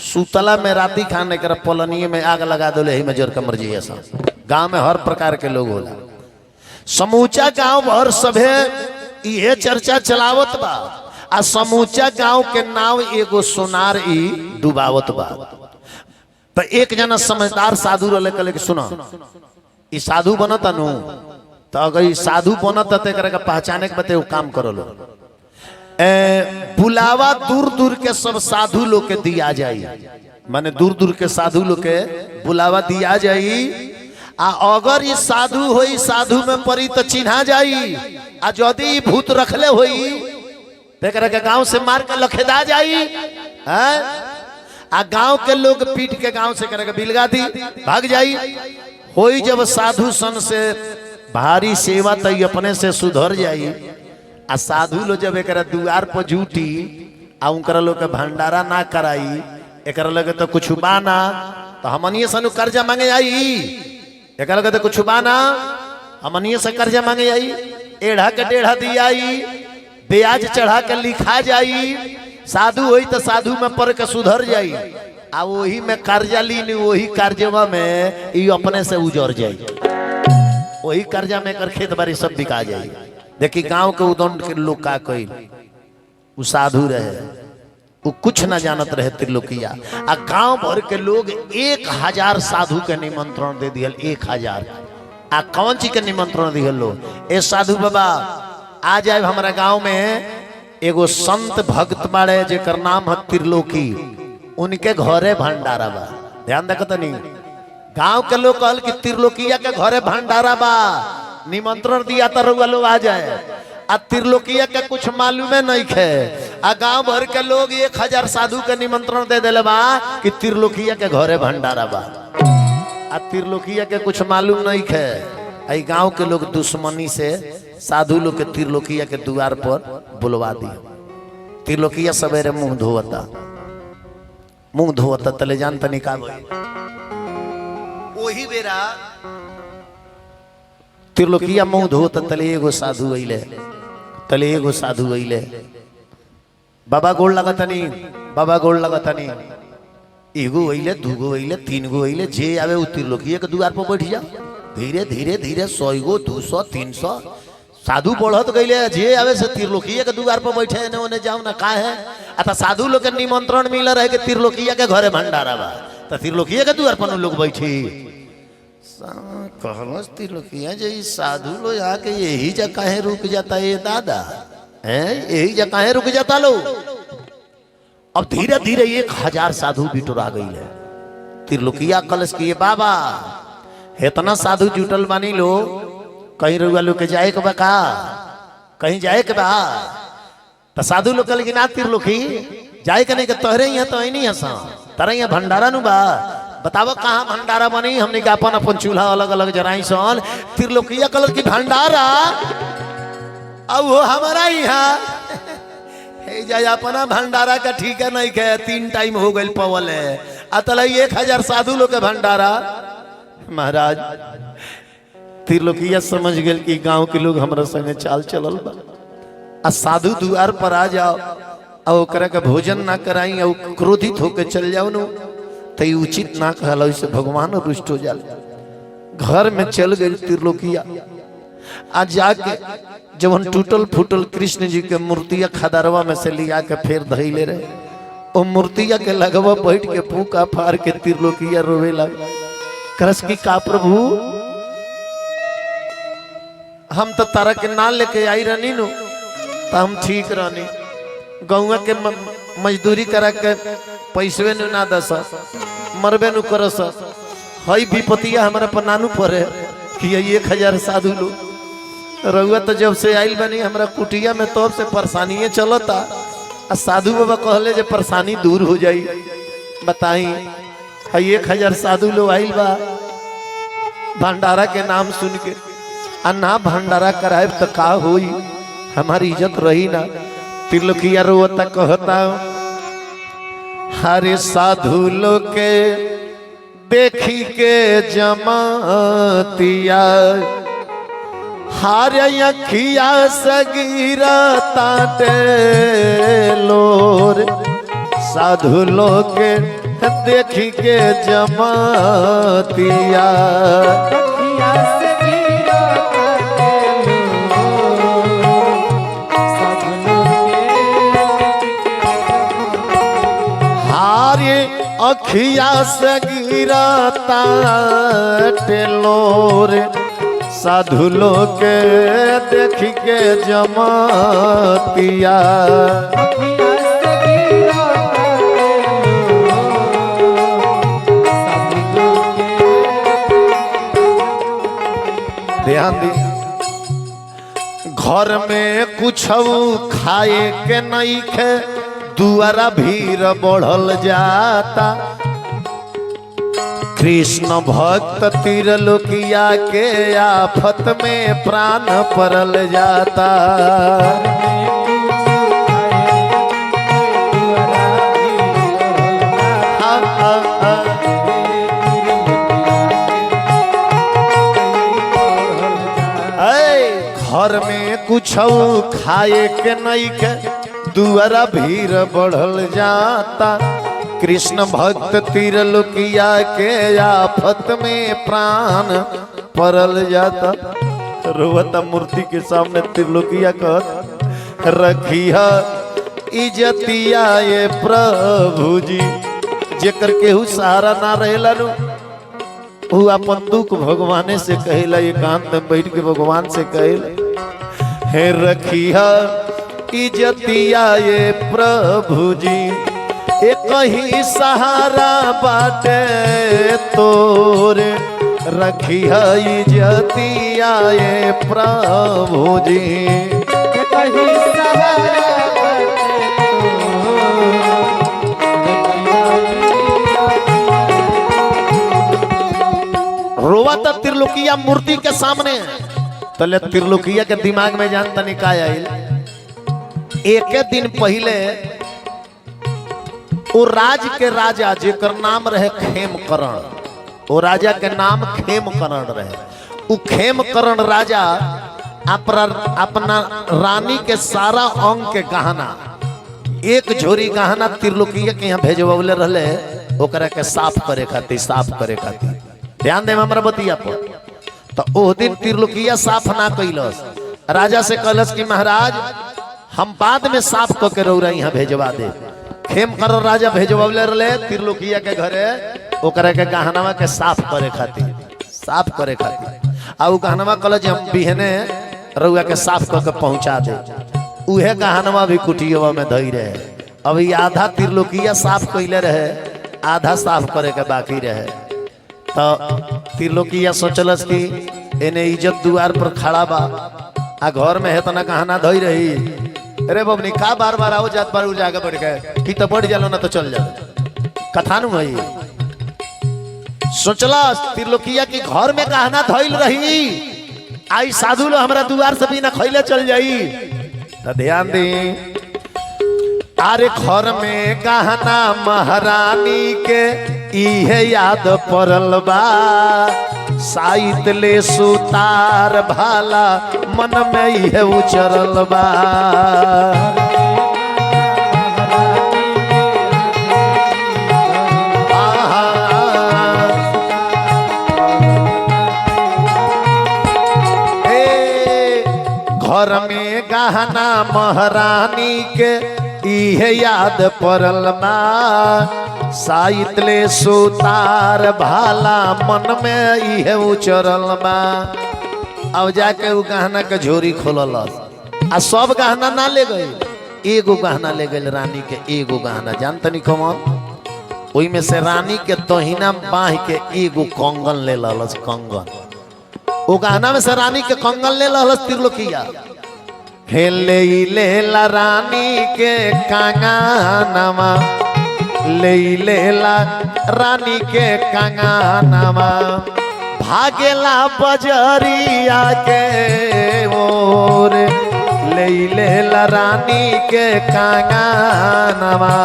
सुतला में राती खान एकरा पलनिए में आग लगा दो ही में जोर के मर जाइए। सब गांव में हर प्रकार के लोग होला। समूचा गांव भर सभे ये चर्चा चलावत बा। आ समूचा गांव के नाव एगो सोनार ई डुबावत बा। तो एक जना समझदार साधु रहे कहले कि सुनो ई साधु बनता नु तो अगर ई साधु बनता तो एकरा के पहचाने के बते वो काम करो लो। बुलावा दूर दूर के सब साधु लोग के दिया जाई। माने दूर दूर के साधु लोग के बुलावा दिया जाई। आ अगर ये साधु होई साधु में परी तो चिन्हा जाई। आ यदि भूत रखले होई तो एकरा के गांव से मार के लखेदा जाई। आ गांव के लोग पीट के गांव से करे बिलगा दी भाग जाई। होई जब साधु सन से भारी सेवा तो अपने से सुधर जाई। आ साधु लो जब एक दुआर पर जूटी आ उनकरा लोग के भंडारा ना कराई एकरा लगे तो कुछ बाना तो हमनिए सनु कर्जा मांगे आई। एकरा लगे तो कुछ बाना हमनिए से कर्जा मांगे आई। एढ़ा के टेढ़ा दियाई ब्याज चढ़ा के लिखा जाई। साधु होई तो साधु में पढ़ के सुधर जाई। आ वही में कर्जा ली वही कर्जवा में ई अपने से उजर जाई। वही कर्जा में कर खेत बाड़ी सब बिका जाई। देखी गांव के उदंड के लोग का कही वो साधु रहे वो कुछ ना जानत रहे त्रिलोकिया। आ गांव भर के लोग 1000 साधु के निमंत्रण दे दियल। 1000 आ कौन चीज के निमंत्रण दियल लो। ए साधु बाबा आ जाए हमारा गांव में एगो संत भक्त बाड़े जेकर नाम है त्रिलोकी। उनके घरे भंडारा बा। ध्यान देखो तनी गांव के लोग कहल कि त्रिलोकिया के घरे भंडारा बा निमंत्रण दिया तो रउआ लोग आ जाए। आ त्रिलोकिया के कुछ मालूम नहीं खे। आ गांव भर के लोग 1000 साधु के निमंत्रण दे दिले बा कि त्रिलोकिया के घरे भंडारा बा। आ त्रिलोकिया के कुछ मालूम नहीं खे। आई गांव के लोग दुश्मनी से साधु लोग के त्रिलोकिया के द्वार पर बुलवा दी। त्रिलोकिया सवेरे मुंह धोवता तले जान तनी का वही बेरा त्रिलोकिया मुंह धोता तले एगो साधु अइले। बाबा गोड़ लगतनी बाबा गोड़ लगतनी। एगो अइले दूगो अइले तीन गो अइले जे आवे उ त्रिलोकिया के द्वार पर बैठ जा। धीरे धीरे धीरे 100 गो 200 300 साधु बढ़त गईले जे आवे से त्रिलोकीय के द्वार पर बैठे ने ओने जाओ ना का है अतः साधु लोग के निमंत्रण मिल रहे कि त्रिलोकीय के घरे भंडारा बा तो त्रिलोकीय के द्वार पर लोग बैठी कहलस त्रिलोकीय जे साधु लोग आके यही जगह है रुक जाता है दादा है यही जगह है रुक जाता लो। अब धीरे धीरे 1000 साधु बिटोरा गई है त्रिलोकीय कलश किए बाबा इतना साधु जुटल बानी लो कहीं रुआ लोग के जाए के बा का कहीं जाए के बा तो साधु लोग कल ना त्रिलोकी जाए के नहीं के तोहरे ही तो नहीं हसा तारा यहाँ भंडारा नु बा बताओ कहाँ भंडारा बनी हमने के अपन अपन चूल्हा अलग अलग जराई सन त्रिलोकीय कलर की भंडारा अब वो हमारा यहाँ जाए अपना भंडारा का ठीक है नहीं के 3 टाइम हो गई पवल है अतल 1000 साधु लोग के भंडारा महाराज त्रिलोकीय समझ गए कि गांव के लोग हमरा संगे चाल चलल बा आ साधु द्वार पर आ जाओ और ओकरा के भोजन ना कराई और क्रोधित होके चल जाओ नु तो उचित ना कहला से भगवान रुष्ट हो जाल। घर में चल गई त्रिलोकीय आज जाके जब हम टूटल फूटल कृष्ण जी के मूर्तिया खदारवा में से लिया के फिर धैले रहे वो मूर्तिया के लगवा बैठ के फूका फाड़ के त्रिलोकीय रोवे लगा करस की का प्रभु हम तो तारा के नाल लेके आई रहनी नु तो हम ठीक रहनी गौवा के मजदूरी करा के पैसवे नु ना दस मरबे नु करस हई विपतिया हमारा पर नानू पड़े कि 1000 साधु लोग रउआ तो जब से आइल बनी हमरा कुटिया में तब से परेशानी चलता आ साधु बाबा कहले जे परेशानी दूर हो जाई बताई हई 1000 साधु लोग आइल बा भंडारा के नाम सुन के आ ना भंडारा कराए तो का होई हमारी इज्जत रही ना। त्रिलोकीय रोता कहता हरे साधु लोग के देखी के जमातिया हारे अखिया सगीरा ताटे लोर साधु लोग के देखी के जमातिया अखिया से गिराता टेलोर साधु लोग देख के जमातिया ध्यान दी घर में कुछ खाए के नहीं खे दुआरा भीड़ बढ़ल जाता कृष्ण भक्त त्रिलोकीया के आफत में प्राण पड़ल जाता घर में कुछ खाए के नहीं के दुआरा भीड़ बढ़ल जाता कृष्ण भक्त त्रिलोकीया के आफत में प्राण पड़ल जाता रोवता मूर्ति के सामने त्रिलोकीया कहत रखिया इज्जतिया ये प्रभु जी जेकर केहू सहारा ना रहेला नु वो अपन दुख भगवाने से कहेला एकांत में बैठ के भगवान से कहेला हे रखिया इज्जतिया ये प्रभु जी एक ही सहारा बाटे तोरे रखिया इज्जतिया ये प्रभु जी एक ही सहारा रोवाता त्रिलोकीया मूर्ति के सामने तले त्रिलोकीया के दिमाग में जानता नहीं का आइल एक दिन पहले वो राज के राजा जेकर नाम रहे खेमकरण वो राजा के नाम खेमकरण रहे वो खेमकरण राजा अपना रानी के सारा अंग के गहना एक झोरी गहना त्रिलोकीया के यहाँ भेजवले रहे ओकरा के साफ करे खातिर ध्यान दे हमरा बतिया पर तो ओ दिन त्रिलोकिया साफ ना कैलस। राजा से कहलस कि महाराज हम बाद में साफ क के रौरा यहाँ भेजवा दे। खेम करो राजा भेजवले रहे त्रिलोकिया के घरे ओकरा के गहनवा के साफ करे खातिर आ उ गहनवा कहल जे हम बिहने रउआ के साफ क के पहुंचा दे। उहे गहनवा भी कुटियवा में धई रहे। अब ये आधा त्रिलोकिया साफ कैले रहे, आधा साफ करे के बाकी रहे। तो त्रिलोकिया सोचलस कि एने इज्जत दुआर पर खड़ा बा आ घर में है तना गहना धई रही। अरे बबनी का बार बार आओ जात बार उड़ आगे बढ़ गए कि तो बढ़ जालो ना तो चल जाओ। कथा नु है सोचला त्रिलोकिया की घर में गहना धइल रही, आई साधु लो हमरा दुआर से बिना खैले चल जाई। तो ध्यान दी अरे घर में गहना महारानी के इहे याद पड़ल बा, साइत ले सुतार भाला मन में इहे उचरल बा। घर में गहना महारानी के इहे याद पड़ल बा, साइत ले सुतार भाला मन में इहे उचरल बा। अब जाके उ गहना के झोरी खोलल आ सब गहना ना ले गई, एगो गहना ले गई रानी के। एगो गहना जानतनी कौन? ओई में से रानी के तोहिना बाह के एगो कंगन ले ललस। कंगन ओ गहना में से रानी के कंगन ले ललस त्रिलोकिया। ले लेला रानी के कंगनवा, लेला रानी के कंगनवा, भागेला बजरिया के ओर। लेला रानी के कंगनवा,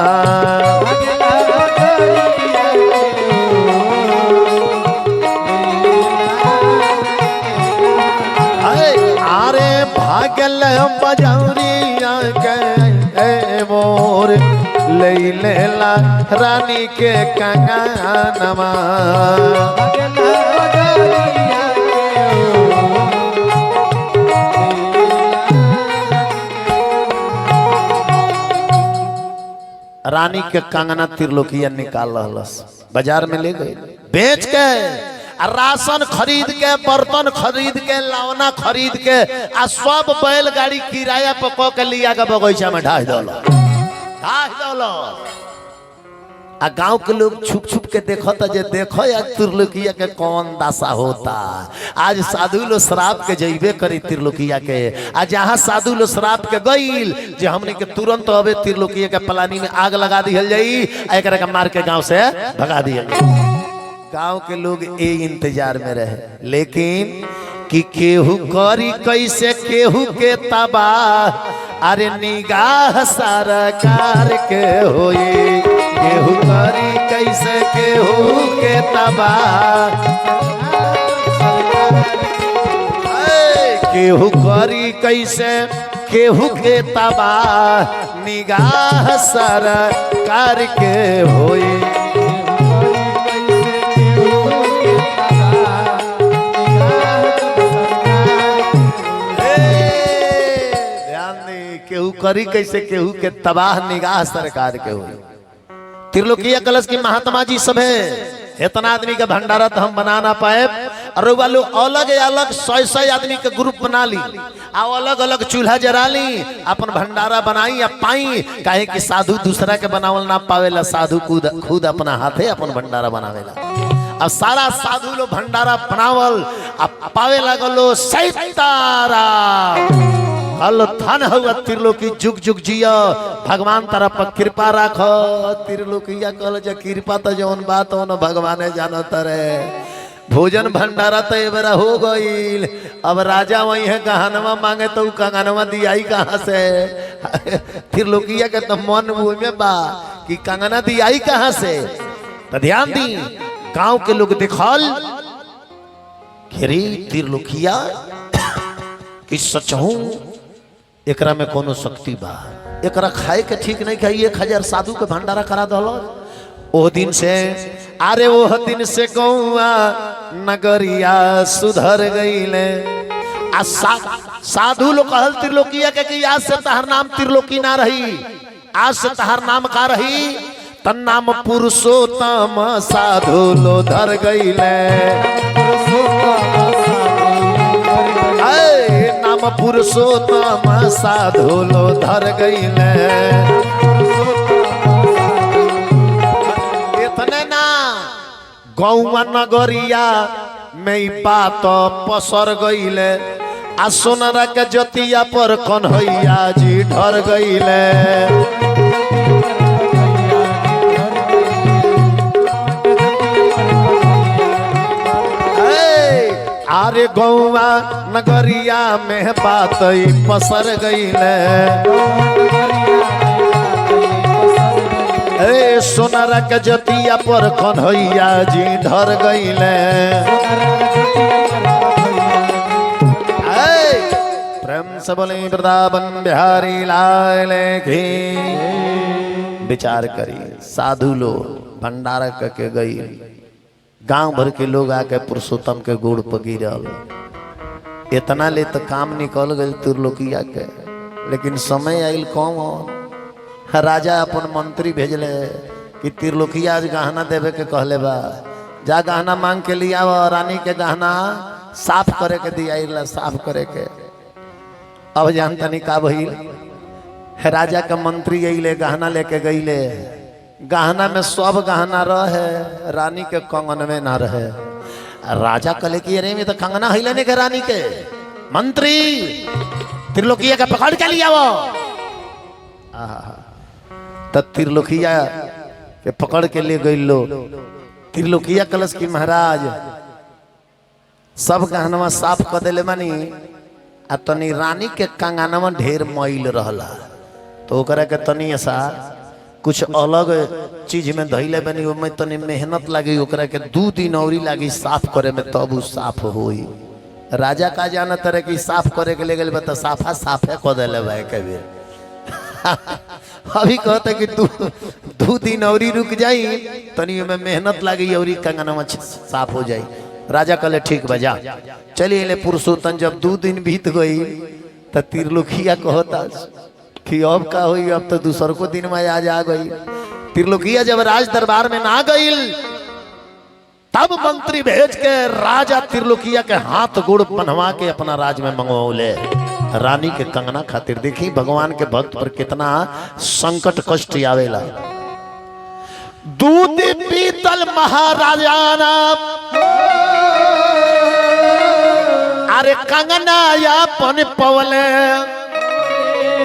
अरे भागल बजरिया के मोर, लेला रानी के कंगनवा। रानी के कंगना त्रिलोकिया निकाल रहलस, बाजार में ले गए बेच के, राशन खरीद के, बर्तन खरीद के, लौना खरीद के आ सब बैलगाड़ी किराया पे क के लिया के बगीचा में ढाह दल। आ गांव के लोग छुप छुप के देखता जे देखो यार त्रिलोकिया के कौन दशा होता। आज साधु लो श्राप के जइबे करी त्रिलोकिया के। आज जहाँ साधु लो श्राप के गईल जे हमने के तुरंत अबे त्रिलोकिया के पलानी में आग लगा दिहल जाई, एकरा के मार के गांव से भगा दिहल जाई। गांव के लोग ए इंतजार में रहे, लेकिन कि केहू करी कैसे केहू के तबाह, अरे निगाह सरकार के होई। केहू करी कैसे केहू के तबाह, केहू करी कैसे केहू के तबाह, निगाह सरकार के होई। केहू करी कैसे केहू के तबाह, निगाह सरकार के हुई। त्रिलोकिया कलश की महात्मा जी सब है, इतना आदमी का भंडारा तो हम बना ना पाए। और वालों अलग अलग 100 आदमी के ग्रुप बना ली, अलग अलग चूल्हा जरा ली, अपन भंडारा बनाई या पाई। काहे कि साधु दूसरा के बनावल ना पावेला, साधु खुद अपना हाथे अपन भंडारा बनावेला। अब सारा साधु लो भंडारा बनावल पावे लगलो सैतारा। हल धन हुआ त्रिलोकी जुग जुग जिया, भगवान तारा पर कृपा राख। त्रिलोकिया कहल जे कृपा तो जौन बात हो न भगवाने जानत रे। भोजन भंडारा तो एबरा हो गईल, अब राजा वही है गहनवा मांगे तो कंगनवा दियाई कहाँ से? त्रिलोकिया के तो मन में बा कि कंगना दियाई कहाँ से? तो ध्यान दी, गांव के लोग देखल त्रिलोकिया कि सचहू एकरा में कोनो शक्ति बा, एकरा खाए के ठीक नहीं खाई। 1000 साधु के भंडारा करा दल। ओ दिन से अरे वो दिन से गौआ नगरिया सुधर गईले। साधु लोग कहल त्रिलोकिया के कि आज से तहर नाम त्रिलोकी ना रही, आज से तहर नाम का रही तन नाम पुरुषोत्तम। साधु लो धर गईले नाम पुरुषोत्तम, साधु लो धर गईले। इतने ना गौवा नगरिया में बात पसर गईले। आ सोनरा के जतिया पर कन्हैया जी ढर गईले। अरे गौवा नगरिया में बात पसर गईले। ए सोनरा के जतिया पर कन्हैया जी ढर गईले। प्रेम से बोले वृंदावन बिहारी लाल की। विचार करिए, साधु लोग भंडारा करके गई, गांव भर के लोग आके पुरुषोत्तम के गोड़ पर गिरल। इतना ले तो काम निकल गए त्रिलोकिया के, लेकिन समय आयल कौन? राजा अपन मंत्री भेजले कि त्रिलोकिया आज गहना देवे के कहले बा, जा गहना मांग के लिया। रानी के गहना साफ करे के दिया, साफ करे के। अब जानता नहीं का भइल, राजा का मंत्री अइले गहना लेके गईले। गहना में सब गहना रहे, रानी के कंगन में ना रहे। राजा कहले कि अरे में तो कंगना हिले नहीं के रानी के। मंत्री त्रिलोकिया का पकड़ के लिया वो। तब त्रिलोकिया के पकड़ के ले गई लो। त्रिलोकिया कलश की महाराज सब गहनवा साफ कर दिले मानी। आ तनी रानी के कंगनवा ढेर मैल रहला, तो ओकरा के तनी ऐसा कुछ अलग चीज में धैले बनी, ओमे तनी मेहनत लगी, ओकरा के 2 दिन और लगी साफ करे में, तब साफ होई। राजा का जाना तरह की साफ करे के ले गए, बता साफा साफे कर दिले भाई कभी। अभी कहते कि 2 दिन और रुक जाई, तनी में मेहनत लगी और कंगनवा साफ हो जाई। राजा कहले ठीक बजा चलिए ले। पुरुषोत्तम जब 2 दिन बीत गई तो त्रिलोकिया कहता कि अब का हुई, अब तो दूसर को दिन में आज आ गई। त्रिलोकिया जब राज दरबार में ना गई, तब मंत्री भेज के राजा त्रिलोकिया के हाथ गोड़ पहनवा के अपना राज में मंगवौले रानी के कंगना खातिर। देखी भगवान के भक्त पर कितना संकट कष्ट आवेला। 2 दिन बीतल महाराजा अरे कंगना यापन पवले,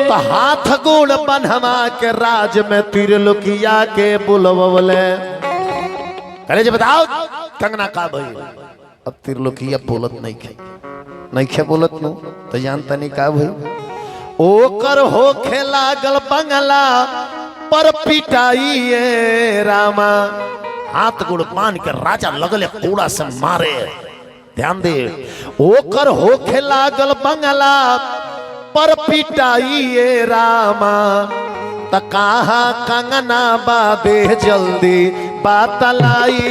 तो हाथ गोड़ बनवा के राज में त्रिलोकिया के बुलवले। अरे जी बताओ कंगना का भई? अब त्रिलोकिया बोलत नहीं खे बोलत नु, तो जानता नहीं का भई? ओकर होखे लागल बंगला पर पिटाई रामा। हाथ गोड़ बांध के राजा लगले कूड़ा से मारे। ध्यान दे, ओकर होखे लागल बंगला पर पिटाई रामा। त कहाँ कंगना बादे जल्दी बातलाई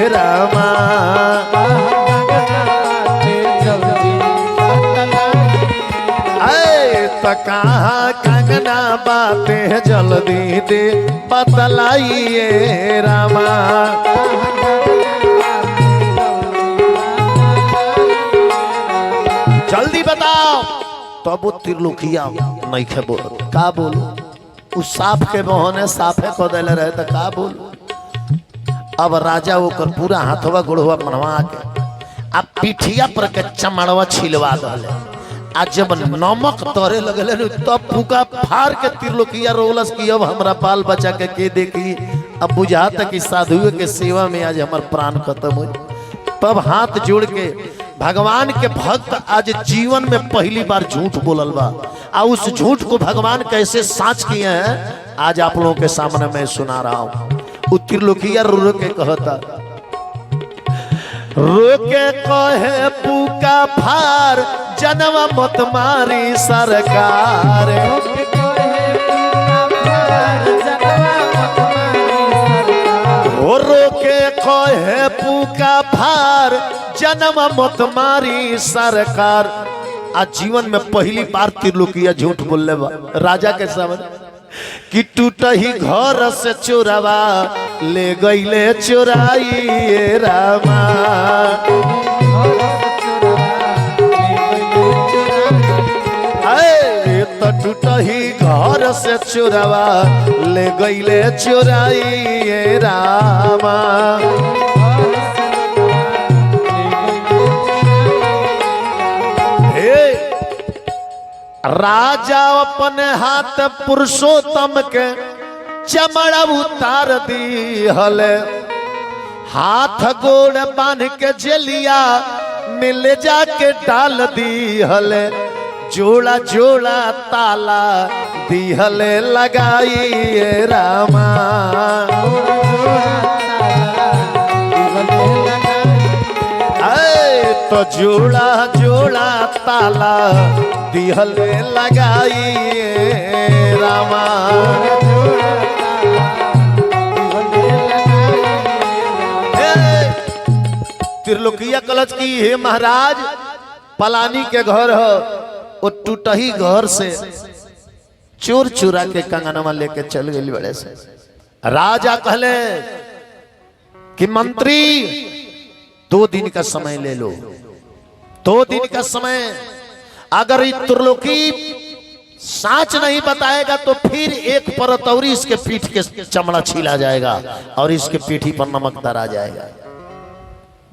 रामा। त कहाँ कंगना बाते जल्दी दे बतलाइए रामा। जल्दी बताओ। तब वो त्रिलोकिया नहीं खे बोल का बोलो, उस साफ के बहाने साफे को दिले रहे तो का बोलो। अब राजा ओकर पूरा हाथवा गोड़वा बनवा के अब पीठिया पर के चमड़वा छिलवा दले। आज जब नमक तोरे लगले तब फूका फाड़ के त्रिलोकिया रोलस की अब हमरा बाल बचा के देखी। अब बुझाता कि साधुओं के सेवा में आज हमार प्राण खत्म हो। तब हाथ जोड़ के भगवान के भक्त आज जीवन में पहली बार झूठ बोलल बा। आ उस झूठ को भगवान कैसे साच किए हैं आज आप लोगों के सामने मैं सुना रहा हूँ। त्रिलोकिया रो के कहता, रोके कहे पुका फार जनवा मत मारी सरकार। रोके कहे पूका भार जन्म मत मारी सरकार। आज जीवन में पहली बार त्रिलोकिया झूठ बोलले बा राजा के सामने कि टूट ही घर से चोरावा ले गईले चोराई रामा। तो टूट ही घर से चोरावा ले गईले चोराई रामा। राजा अपने हाथ पुरुषोत्तम के चमड़ा उतार दी हले, हाथ गोड़ बांध के जेलिया मिल जाके डाल दी हले, जोड़ा जोड़ा ताला दी हले लगाई रामा। तो जोड़ा जोड़ा ताला दिहले लगाई रामा। त्रिलोकिया कलश की हे महाराज पलानी के घर हो, वो टूटही घर से चोर चुरा के कंगनवा लेके चल गई बड़े से। राजा कहले कि मंत्री 2 दिन का समय ले लो, 2 दिन का समय। अगर ये त्रिलोकी साच नहीं बताएगा तो फिर एक परत और इसके पीठ के चमड़ा छीला जाएगा और इसके पीठी पर नमक दरा जाएगा।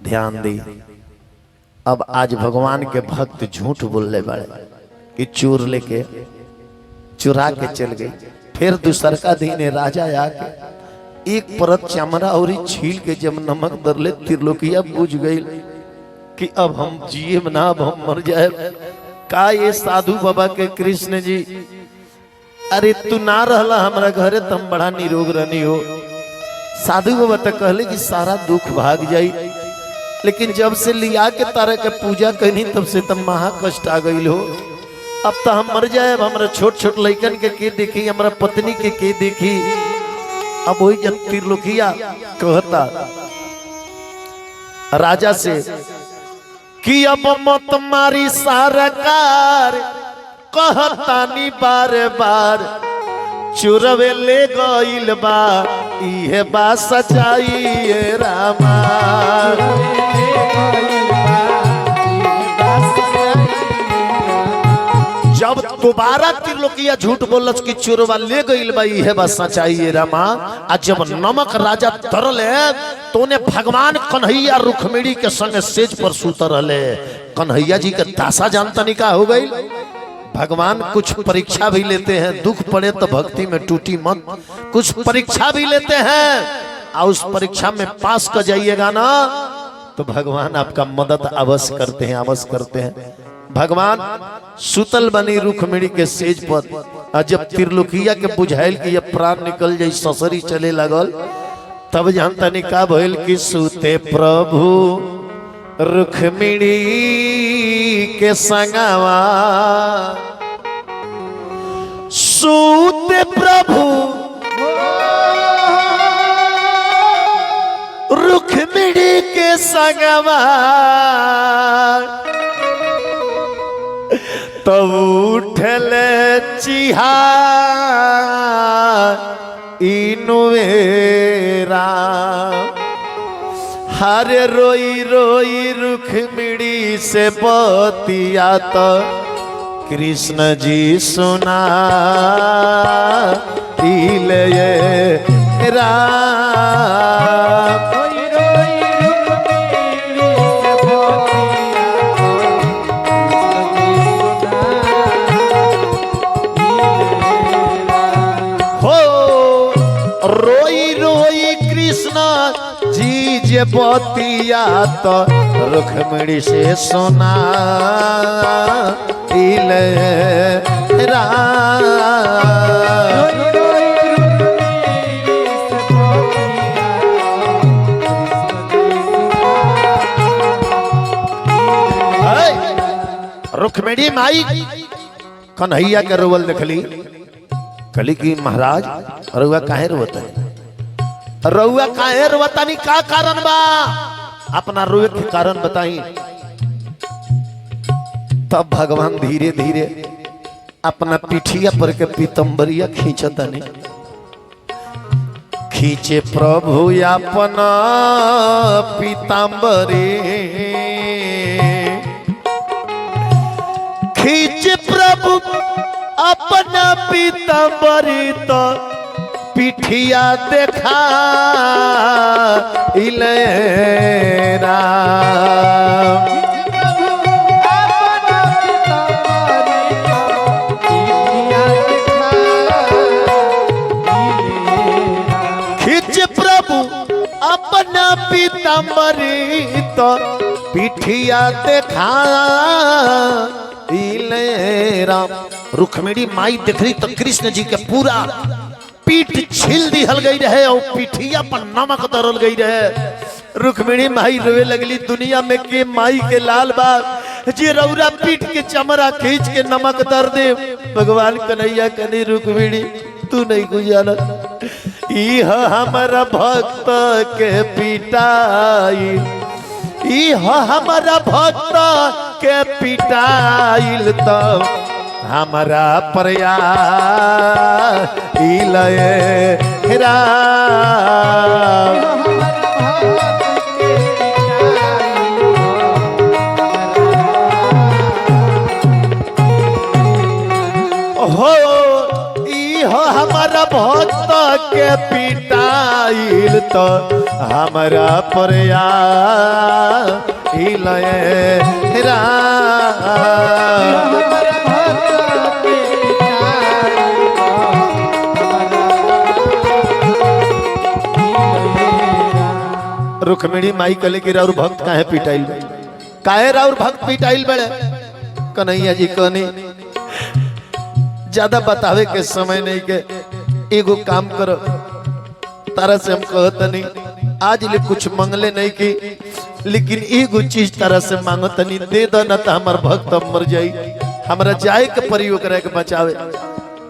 ध्यान दी, अब आज भगवान के भक्त झूठ बोलने वाले कि चोर लेके चुरा के चल गए। फिर दूसर का दिन राजा आके एक परत चमड़ा और छील के जब नमक दरले त्रिलोकिया बुझ गई कि अब हम जिए ना, अब हम मर जाए। का ये साधु बाबा के कृष्ण जी, अरे तू ना रहला हमारा घरे तम बड़ा निरोग रहनी हो। साधु बाबा तो कहले कि सारा दुख भाग जाई, लेकिन जब से लिया के तारा के पूजा करनी तब से तम महा कष्ट आ गई हो। अब तो हम मर जाए, हमारा छोट छोट लड़कन के देखी, हमारा पत्नी के देखी। अब वही जब त्रिलोकिया कहता राजा से कि अब मत मारी सरकार, कहतानी बार बार चुरवे ले गइल बा, इहे बा सच्चाई रामा। जब दोबारा त्रिलोकिया झूठ बोलस कि चोरवा ले गइल बा, इहे बा सच्चाई रामा। आ जब नमक राजा तरले तो उन्हें भगवान कन्हैया रुक्मिणी के संग सेज पर सुतर रहले। कन्हैया जी का दासा जानता नहीं का हो गई। भगवान कुछ परीक्षा भी लेते हैं, दुख पड़े तो भक्ति में टूटी मत, कुछ परीक्षा भी लेते हैं और उस परीक्षा में पास कर जाइएगा ना तो भगवान आपका मदद अवश्य करते हैं, अवश्य करते हैं। भगवान सुतल बनी रुक्मिणी के सेज पर, जब त्रिलोकिया के बुझाइल कि ये प्राण निकल जाई, ससरी चले लगल, तब जानता नहीं का भइल कि सुते प्रभु रुक्मिणी के संगवा, सुते प्रभु रुक्मिणी के संगवा। तब उठले चिहा इनुवेरा, हरे रोई रोई रुक्मिणी से बतिया तो कृष्ण जी सुना राम। जे बतिया तो रुक्मिणी से सुना रुक्मिणी माई कन्हैया के रोवल देखली, कहली कि महाराज रुआ काहे रोवत है? रउआ काहे रोतानी, का कारण बा? अपना रोए के कारण बताई। तब भगवान धीरे धीरे अपना पिठिया पर के पीतम्बरिया खींचतानी। खींचे प्रभु अपना पीताम्बरी, खींचे प्रभु अपना पीताम्बरी तो पिठिया देखा इलेरा। अपना पीताम्बरी तो पिठिया देखा राम। रुक्मिणी माई देख रही तो कृष्ण जी के पूरा पीठ छिल दिहल गई रहे और पिठिया पर नमक दरल गई रहे। रुक्मिणी माई रोए लगली, दुनिया में के माई के लाल बाग जे रौरा पीठ के चमड़ा खींच के नमक दर दे। भगवान कन्हैया कनी रुक्मिणी तू नहीं गुजारा, इह हमारा भक्त के पिटाइल, इह हमारा भक्त के पिटाइल तब हमारा प्रया इलेरा। हो हमारा भक्त के पिटाइल तो हमारा प्रया इलेरा। रुक्मिणी माई कले कि राउर भक्त काहे पिटाइल, काहे राउर भक्त पिटाइल बड़े? कन्हैया जी कहनी ज्यादा बतावे के समय नहीं के, एगो काम करो, तारा से हम कहतनी आज ले कुछ मंगले नहीं की, लेकिन एगो चीज तारा से मांगतनी, दे दो न तो हमार भक्त मर जाई, हमरा जाए के परी ओकरा के बचावे।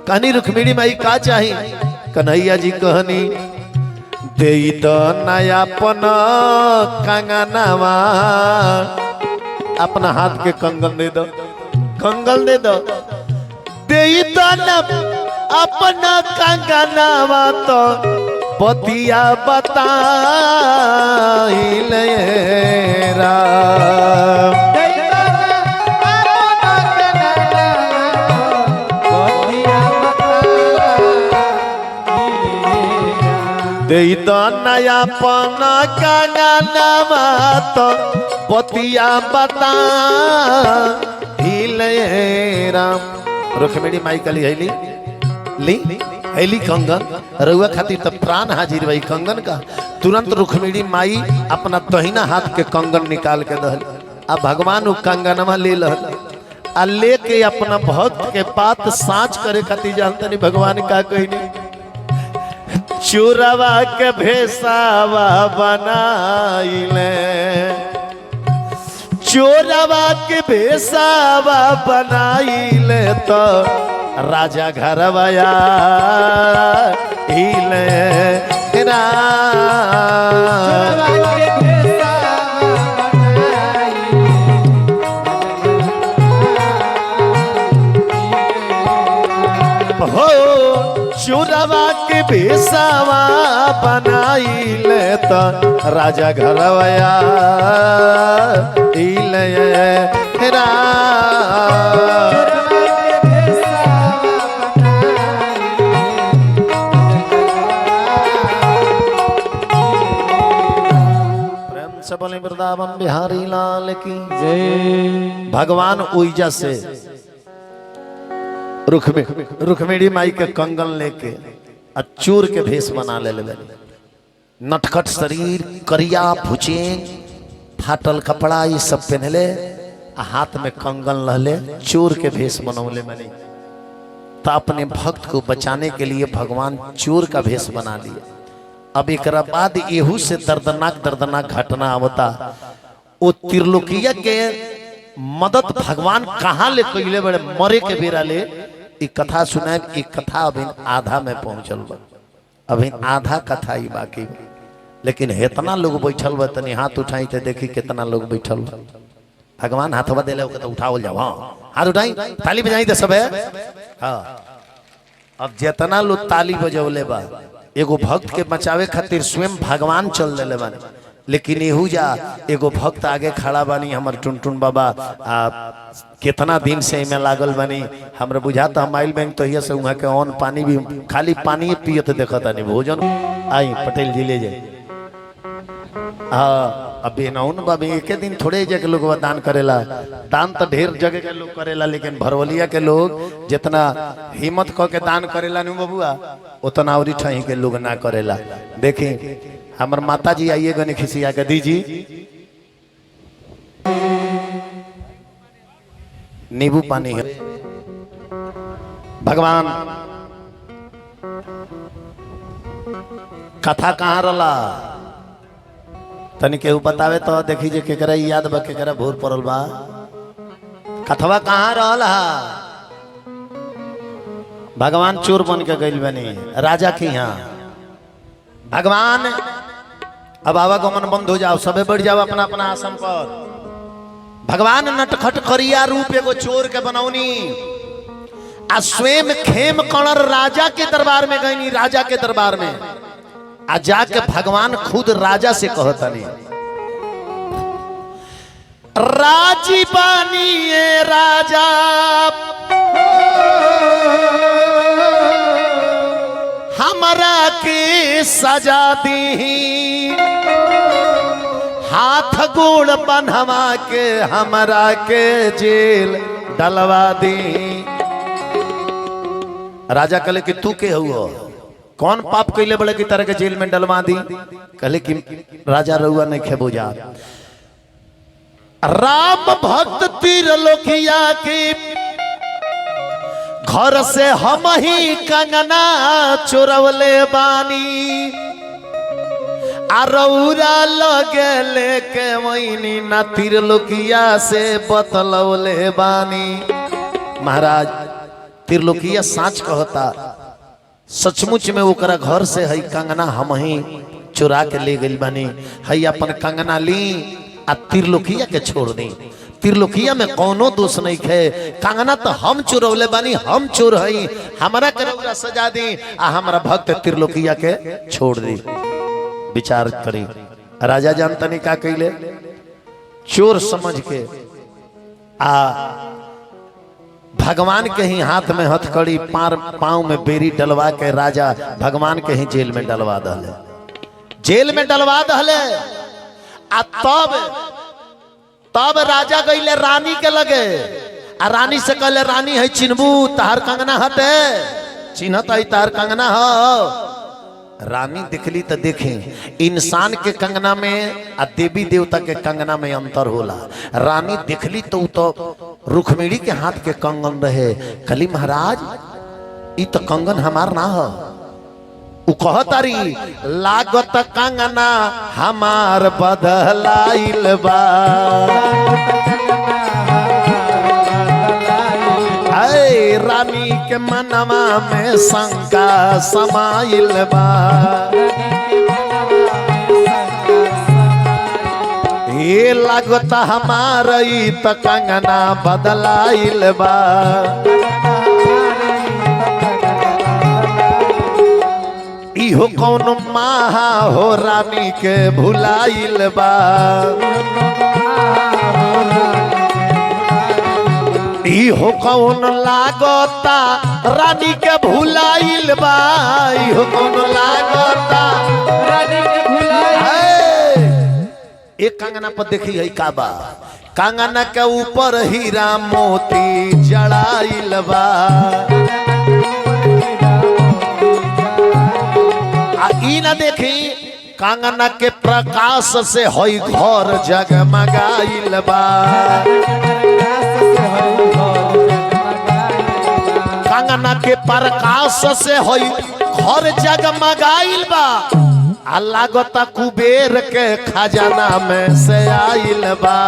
कहनी रुक्मिणी माई का चाही? कन्हैया जी कहनी दे दो नयापन कंगनवा, अपना हाथ के कंगन दे दो, कंगन दे दो, दे दो न अपना कंगनवा तो पतिया बताइलेरा। दे दो नयापन कंगनवा तो पतिया बताइलेरा। रुक्मिणी माई कली हैली ली हैली कंगन, रउआ खातिर तब प्राण हाजिर भाई कंगन का। तुरंत रुक्मिणी माई अपना तहिना हाथ के कंगन निकाल के दहल, अब भगवान उ कंगनवा ले लहल आ लेके अपना भक्त के पात साँच करे खातिर जानता नहीं भगवान का कहनी, चोरवा के भेसावा बनाइले, चोरवा के भेसावा बनाइले तो राजा घरवाया इलेरा। हो चोरवा के भेसावा बनाइले तो राजा घरवाया इलेरा। बोले वृंदावन बिहारी लाल की जय। भगवान ओइजा से रुक्मिणी माई के कंगन लेके चोर के भेष बना ले, नटखट शरीर, करिया भुचेंग, फाटल कपड़ा ये सब पहनले, हाथ में कंगन लहले, चोर के भेष बनौले मनी। तो अपने भक्त को बचाने के लिए भगवान चोर का भेष बना लिया। अब एक बाद एहू से दर्दनाक घटना आवता, वो त्रिलोकिया के मदद भगवान कहाँ ले कैले बड़े, मरे के बेरा ले एक कथा सुनाए। एक कथा अभी आधा में पहुंचल बा, अभी आधा कथा ही बाकी, लेकिन इतना लोग बैठल बा, तनी हाथ उठाई तो देखी कितना लोग बैठल बा। भगवान हाथवा दिले तो उठाओ जाओ, हाँ हाथ उठाई, ताली बजाई तो सब है। हाँ, अब जितना लोग ताली बजौले बा, एगो भक्त के बचावे खातिर स्वयं भगवान चल दिले बानी, लेकिन एहू जा एगो भक्त आगे खड़ा बानी, हमार टुनटुन बाबा कितना दिन से इमें लागल बानी। हमरा बुझाता हम आइल बैंक तो से वहाँ के ऑन पानी भी खाली पानी पियत देखता नहीं, भोजन आई पटेल जी ले जाए। हाँ, अभी नौन बाबी एक दिन थोड़े जगह लोग दान करेला, दान तो ढेर जगह के लोग करेला, लेकिन भरवलिया के लोग जितना हिम्मत क के दान करेला नु बबुआ, उतना और ठही के लोग ना करेला। देखी हमर माता जी आइए गने खिसिया के दीजी नींबू पानी है। भगवान कथा कहाँ रला तनी केहू बतावे तो देखी जे केकरा याद बा, केकरा भूर पड़ल बा, कथवा कहाँ रहला। भगवान चोर बन के गइल बनी राजा के यहाँ। भगवान अब आवागमन बंद हो जाओ, सबे बढ़ जाओ अपना अपना आसन पर। भगवान नटखट करिया रूप एगो चोर के बनौनी, आ स्वयं खेम कणर राजा के दरबार में गईनी, राजा के दरबार में आ जाके भगवान खुद राजा से कहता नहीं, राजी बानिए राजा हमरा के सजा दी, हाथ गोड़ बन्हवा के हमरा के जेल डलवा दी। राजा कहले कि तू के हुआ, कौन पाप कैले बड़े की तरह के जेल में डलवा दी। कहले कि राजा रउआ नहीं खेबो जा, राम भक्त त्रिलोकिया के घर से हम ही कंगना चोरवले बानी, आरौरा लगे लेके वहीनी ना त्रिलोकिया से बतलौले बानी। महाराज त्रिलोकिया साच कहता, सचमुच में ओकरा घर से हई कंगना हम ही चुरा के ले गई बानी, हई अपन कंगना ली आ त्रिलोकिया के छोड़ दी। त्रिलोकिया में कोनो दोष नहीं है, कंगना तो हम चुरौले बानी, हम चोर हई, हमारा करौरा सजा दी आ हमारा भक्त त्रिलोकिया के छोड़ दी। विचार करी, राजा जानता नहीं का कैले, चोर समझ के आ भगवान के ही हाथ में हथकड़ी, पांव में बेरी डलवा के राजा भगवान के ही जेल में डलवा दहले, जेल में डलवा दहले। आ तब राजा गईले रानी के लगे, आ रानी से कहले रानी है चिन्हबू तार कंगना हटे, चिन्हत है तार कंगना हो। रानी दिखली तो देखे इंसान के कंगना में आ देवी देवता के कंगना में अंतर होला। रानी दिखली तो रुक्मिणी के हाथ के कंगन रहे, कली महाराज ई तो कंगन हमार ना हो। उ कहतारी लागत कंगना हमार बदलाइल बा, ऐ रानी के मनवा में शंका समाइल बा, ये लागत हमार ई त कंगना बदलाइल बा। इहो कौन माहा हो रानी के भुलाइल बा, इहो कौन लागता रानी के भुलाइल बा, इहो कौन लागता रानी के भुलाइल। एक कंगना पर देखी है का बा, कंगना के ऊपर हीरा मोती जड़ाइल बा, ई ना देखी कंगना के प्रकाश से होई घर जगमगाइल बा, कंगना के प्रकाश से होई घर जगमगाइल बा, आ लागता कुबेर के खजाना में से आइल बा,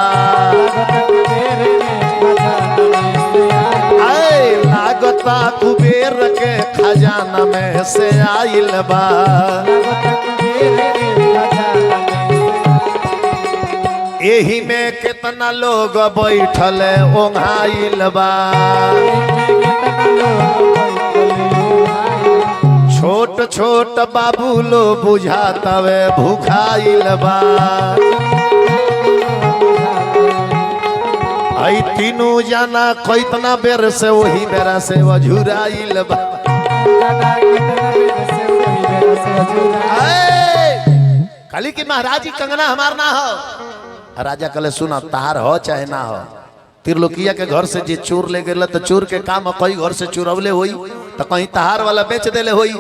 लागता कुबेर के खजाना में से आइल बा। यही में कितना लोग बैठल ओंघाइल बा। छोट छोट बाबू लो बुझातवे भूखाइल बा। आई तीनों जाना कितना बेर से वही बेरा से वझुराइल बा। खाली की महाराज जी कंगना हमार ना हो। राजा कले सुना तार हो चाहे ना हो, त्रिलोकिया के घर से जे चोर ले गए तो चोर के काम कई घर से चुरवले होई तो कहीं तहार वाला बेच देले होई।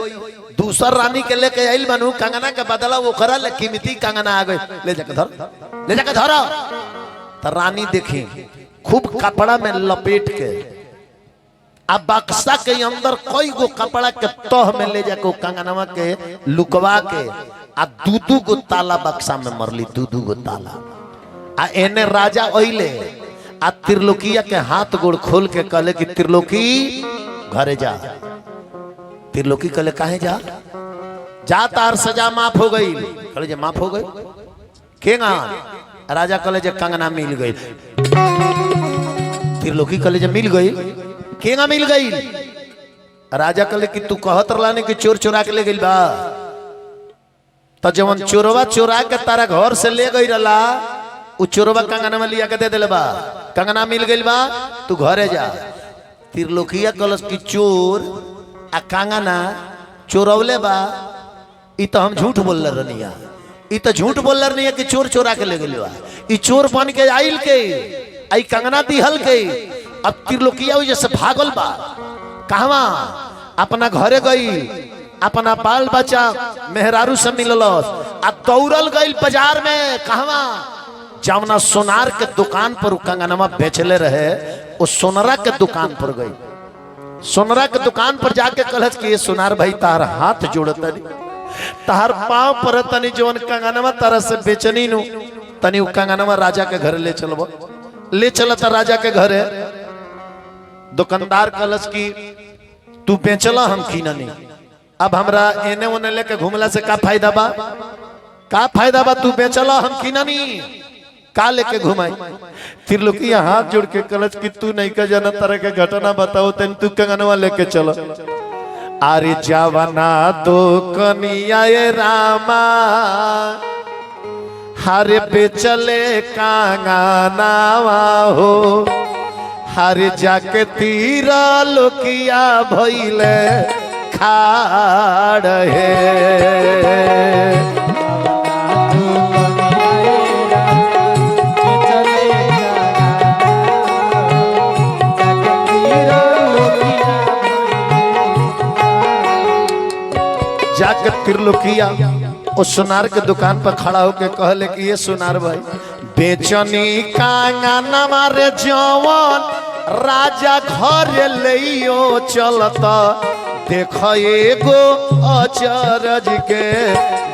दूसर रानी के लेके आइल बनू कंगना के बदला वो करा ले कीमती कंगना आ गई। ले जाके धर, ले जाके धरो। तो रानी देखी खूब कपड़ा में लपेट के अब बक्सा के अंदर कई गो कपड़ा के तह में ले जाके कंगनवा के लुकवा के आ दूधू गो ताला बक्सा में मरली। दूधू गो ताला आ एने राजा ओइले आ त्रिलोकिया के हाथ गोड़ खोल के कहले कि त्रिलोकी घरे जा। त्रिलोकी कहले काहे जा? जा तार सजा माफ हो गई। कहले जे माफ हो गई केगा? राजा कहले जे कंगना मिल गई। त्रिलोकी कहले जे मिल गई केगा मिल गई? राजा कहले कि तू कहत रहलाने कि चोर चोरा के ले गई बा, तो जवन चोरवा चोरा के तारा घर से ले गई रला उ चोरवा कंगना में लिया के दे देले बा। कंगना मिल गई बा, तू घरे जा। त्रिलोकिया कहलस कि चोर आ कंगना चोरवले बा, ई तो हम झूठ बोल रनिया। ई तो झूठ बोल रनिया कि चोर चोरा के ले गई बा। ई चोर बन के आइल के आई कंगना दिहल के। अब त्रिलोकिया जैसे भागल बा कहवा अपना घरे गई, अपना बाल बच्चा मेहरारू से मिललस आ दौड़ल गई बाजार में। कहवा जमुना सोनार के दुकान पर कंगनवा बेचले रहे वो सोनरा के दुकान पर गई। सोनरा के दुकान पर जाके कहलस कि ये सोनार भाई तार हाथ जोड़तनी, तार पांव पर तनी जवन कंगनवा तारा से बेचनी नु तनी उ कंगनवा राजा के घर ले चलबो। ले चलता राजा के घरे। दुकानदार कहलस कि तू बेचला हम कीननी, अब हमरा एने ओने लेके घूमला से का फायदा बा? का फायदा बा? तू बेचला हम कीननी, का लेके घुमाई? त्रिलोकिया हाथ जोड़ के कहलस कि तू नहीं का जाना तरह के घटना बताओ तेन तू कंगनवा लेके चलो। अरे जवाना दो कनिया रामा हरे बेचले कंगनावा हो। हरे जाके तीरा लोकिया भइले खाड़ है। जाके त्रिलोकिया उस सुनार के दुकान पर खड़ा होके कहले कि ये सुनार भाई बेचनी कंगना मारे जवन राजा घर लियो चलता। देख एगो अचरज के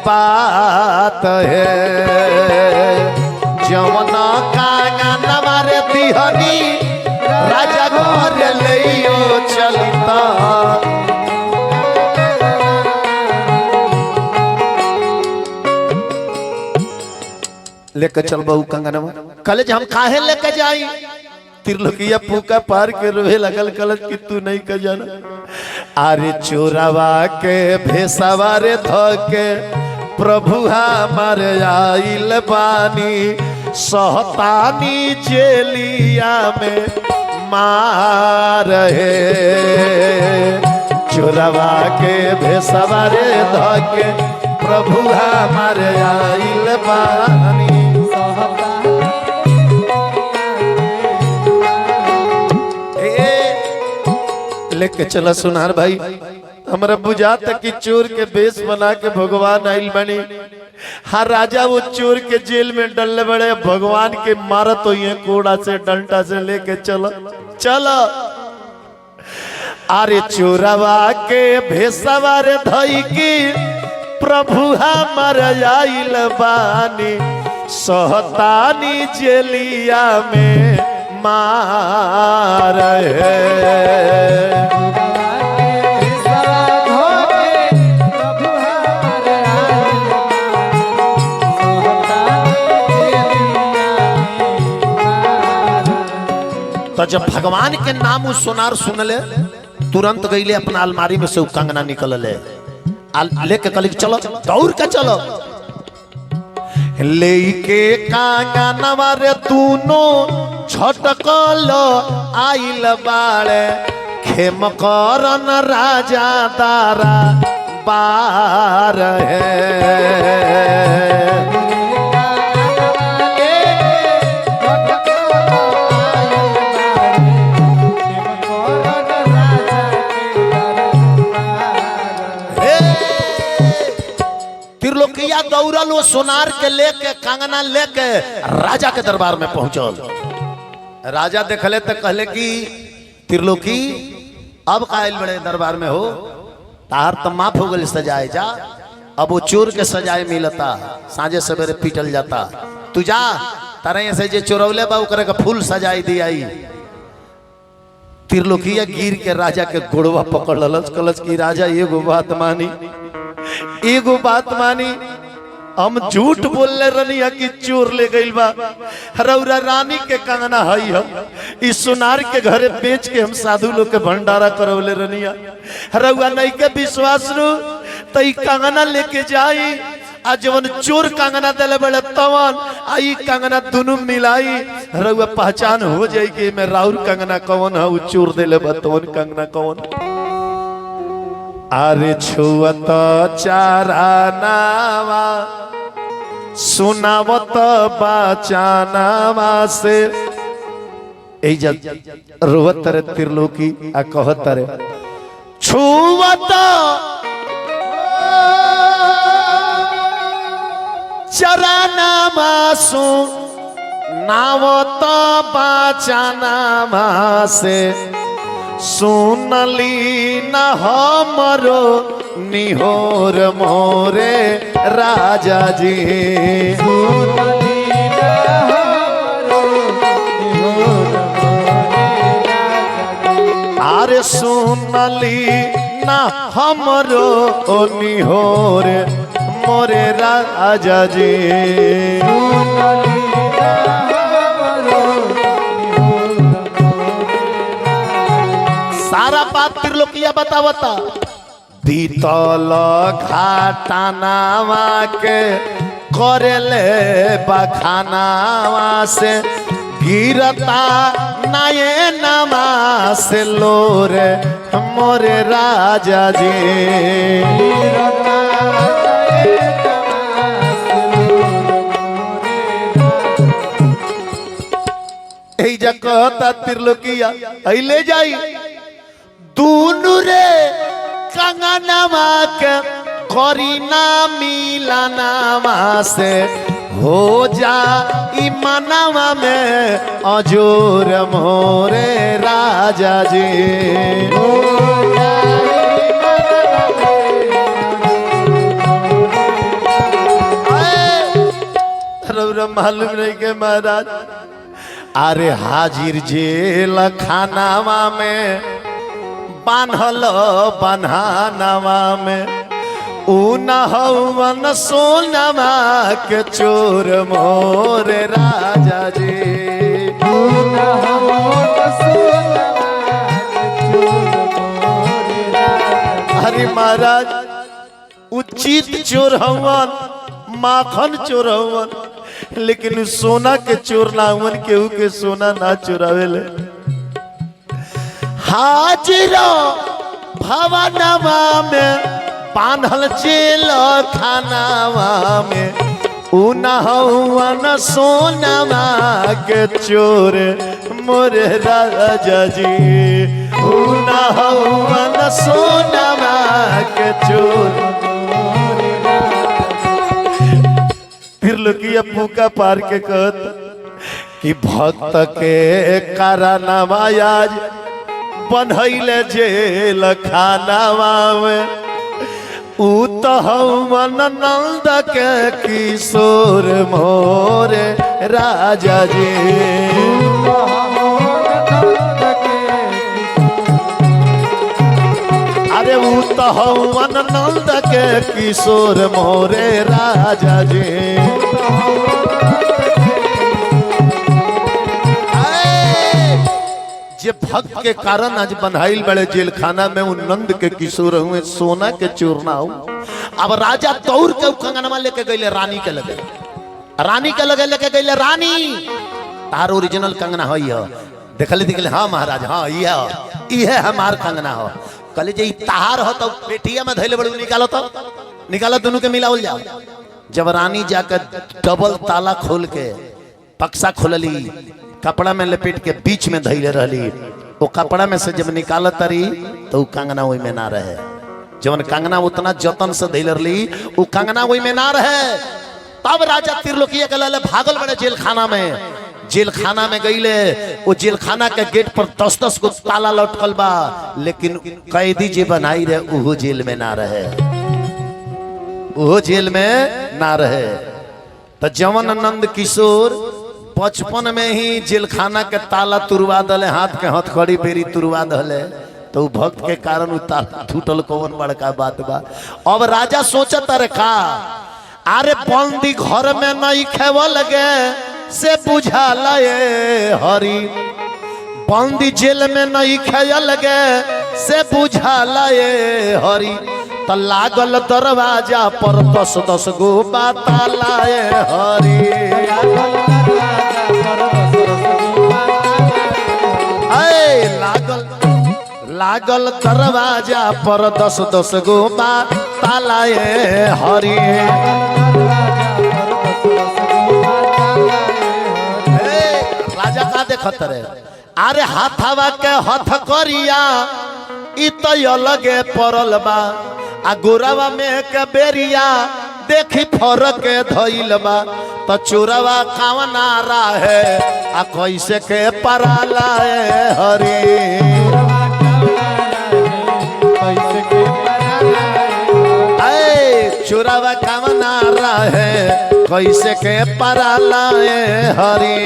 बात है। जवन कंगना मारे दिहनी राजा घर लियो चलता। लेके चल बहु कंगनवा। कले हम काहे लेके जाई? त्रिलोकिया फूका पार के रोहे लगल कलच कि तू नहीं का जाना। अरे चोरावा के भेसावा रे धके प्रभु हमार आइल बानी। सहतानी जेलिया में मार है। चोरावा के भेसावा रे धके प्रभु हमार आइल बानी। लेके चला सुनार भाई। हमारा बुझाता कि चोर के बेस बना के भगवान आइल बनी। हर राजा वो चोर के जेल में डलने बड़े भगवान के मारत हो कोड़ा से डंडा से लेके चलो चलो। अरे चोरवा के भेसवा रे धई की प्रभु हमार आइल बानी। सहतानी जेलिया में मार है। तो जब भगवान के नाम उ सोनार सुनले तुरंत गईले अपना अलमारी में से उ कंगना निकल ले लेके कहले चलो दौड़ के चलो लेके कंगनवा रे तूनो छटकल आइल बाड़े खेम करन राजा तारा बार है। त्रिलोकिया दौड़ल वो सोनार के लेके कंगना लेके राजा के दरबार में पहुंचल। राजा देखले तो कहले कि त्रिलोकी अब कायल बड़े दरबार में हो तार तो माफ हो गई सजाए जा अब वो चोर के सजाए मिलता साँझे सवेरे पीटल जाता तू जा तरह से जे चोरौले बा करे का फूल सजाई दी आई। त्रिलोकिया गिर के राजा के गोड़वा पकड़ ललच कलच की राजा एगो बात मानी हम झूठ बोलले रनिया कि चोर ले गइल बा रौरा रानी के कंगना हई हम इस सोनार के घरे बेच के हम साधु लोग के भंडारा करवले रनिया रौआ नहीं के विश्वास नु त ई कंगना लेके जाई आ जवन चोर कंगना देले बड़े तवन आई कंगना दोनों मिलाई रौआ पहचान हो जाई कि मैं राउर कंगना कौन है उ चोर देले बतवन कंगना कौन। अरे छुअत चारानावा सुनावत बाचानावा से रोवत रे त्रिलोकी आ कहत रे छुअत चरानावा सुनावत बाचानावा से सुनली न हमरो निहोर मोरे राजा जी अरे सुनली न हमरो निहोर मोरे राजा जी सारा बात त्रिलोकिया बतावता बीतल घाटानावा के करेले बखानावा से गिरता नये नमा से लोरे मोरे राजा जी कहता त्रिलोकिया ले जाई दूनु रे कंगनवा के करीना मिलनवा से हो जा मनवा में अजोर मोरे राजा जी मालूम नहीं के महाराज अरे हाजिर जेल खानावा में बान्हल बन्हानवा में ऊन सोनवा के चोर मोरे राजा जी हरि महाराज उचित चोर हवन माखन चोर हवन लेकिन सोना के चोर ना हवन केहू के सोना ना चोरावेले हाजिरो भवनवा में बांधल जेल खानावा में ऊन सोनवा के चोर मोरे राजा जी ऊन सोनवा के चोर फिर लोकिया फूका पार के कहत कि भक्त के कारणवा आज बनैले जेल खानावा में उतहवन नंद के किशोर मोरे राजा जी अरे उतहवन नंद के किशोर मोरे राजा जी भक्त के कारण आज बन्हाइल बड़े जेल खाना में उन नंद के किशोर हुए सोना के चूरना हो। अब राजा दौड़ के कंगनमा लेके गए रानी के लगे, रानी के लगे लेके गए। रानी तार ओरिजिनल कंगना हो देखले देखले, हाँ महाराज हाँ ये हमार कंगना हो। कहले जे तार हो तो पेटिया में धैले बड़ू निकालो, तो निकालो दोनों के मिलावल जाओ। जब रानी जाकर डबल ताला खोल के बक्सा खोलली, कपड़ा में लपेट के बीच में धैले रहली, वो कपड़ा में से जब निकालत रही तो वो कंगना वही में ना रहे। जब कंगना उतना जतन से धैले रहली वो कंगना वही में ना रहे। तब राजा त्रिलोकीय के लाले भागल बड़े जेल खाना में। जेल खाना में गईले, वो जेल खाना के गेट पर 10-10 को ताला लटकल बा, लेकिन कैदी जे बनाई रहे वो जेल में ना रहे, वो जेल में ना रहे। तो जवन नंद किशोर बचपन में ही जेल खाना के ताला तुरवा दले, हाथ के हथकड़ी बेरी तुरवा दले, तो भक्त के कारण वो ताला टूटल कौन बड़का बात बा। अब राजा सोचत अरे का, अरे बंदी घर में नहीं खेव लगे से बुझाला ये हरी, बंदी जेल में नहीं खेय लगे से बुझाला ये हरी। तो लागल दरवाजा पर 10-10 गो ताला ये हरी। लागल दरवाजा पर 10-10 गो ताला ये हरी। राजा का देखत रे, अरे हाथवा के हथ करिया इ तो अलगे पड़ल बा, आ गोरवा में के बेरिया देखी फरक के धइल बा। तो चोरवा कावना रहे आ कैसे के पराला हरी। चोरवा कावना रहे कैसे के पराला हरी।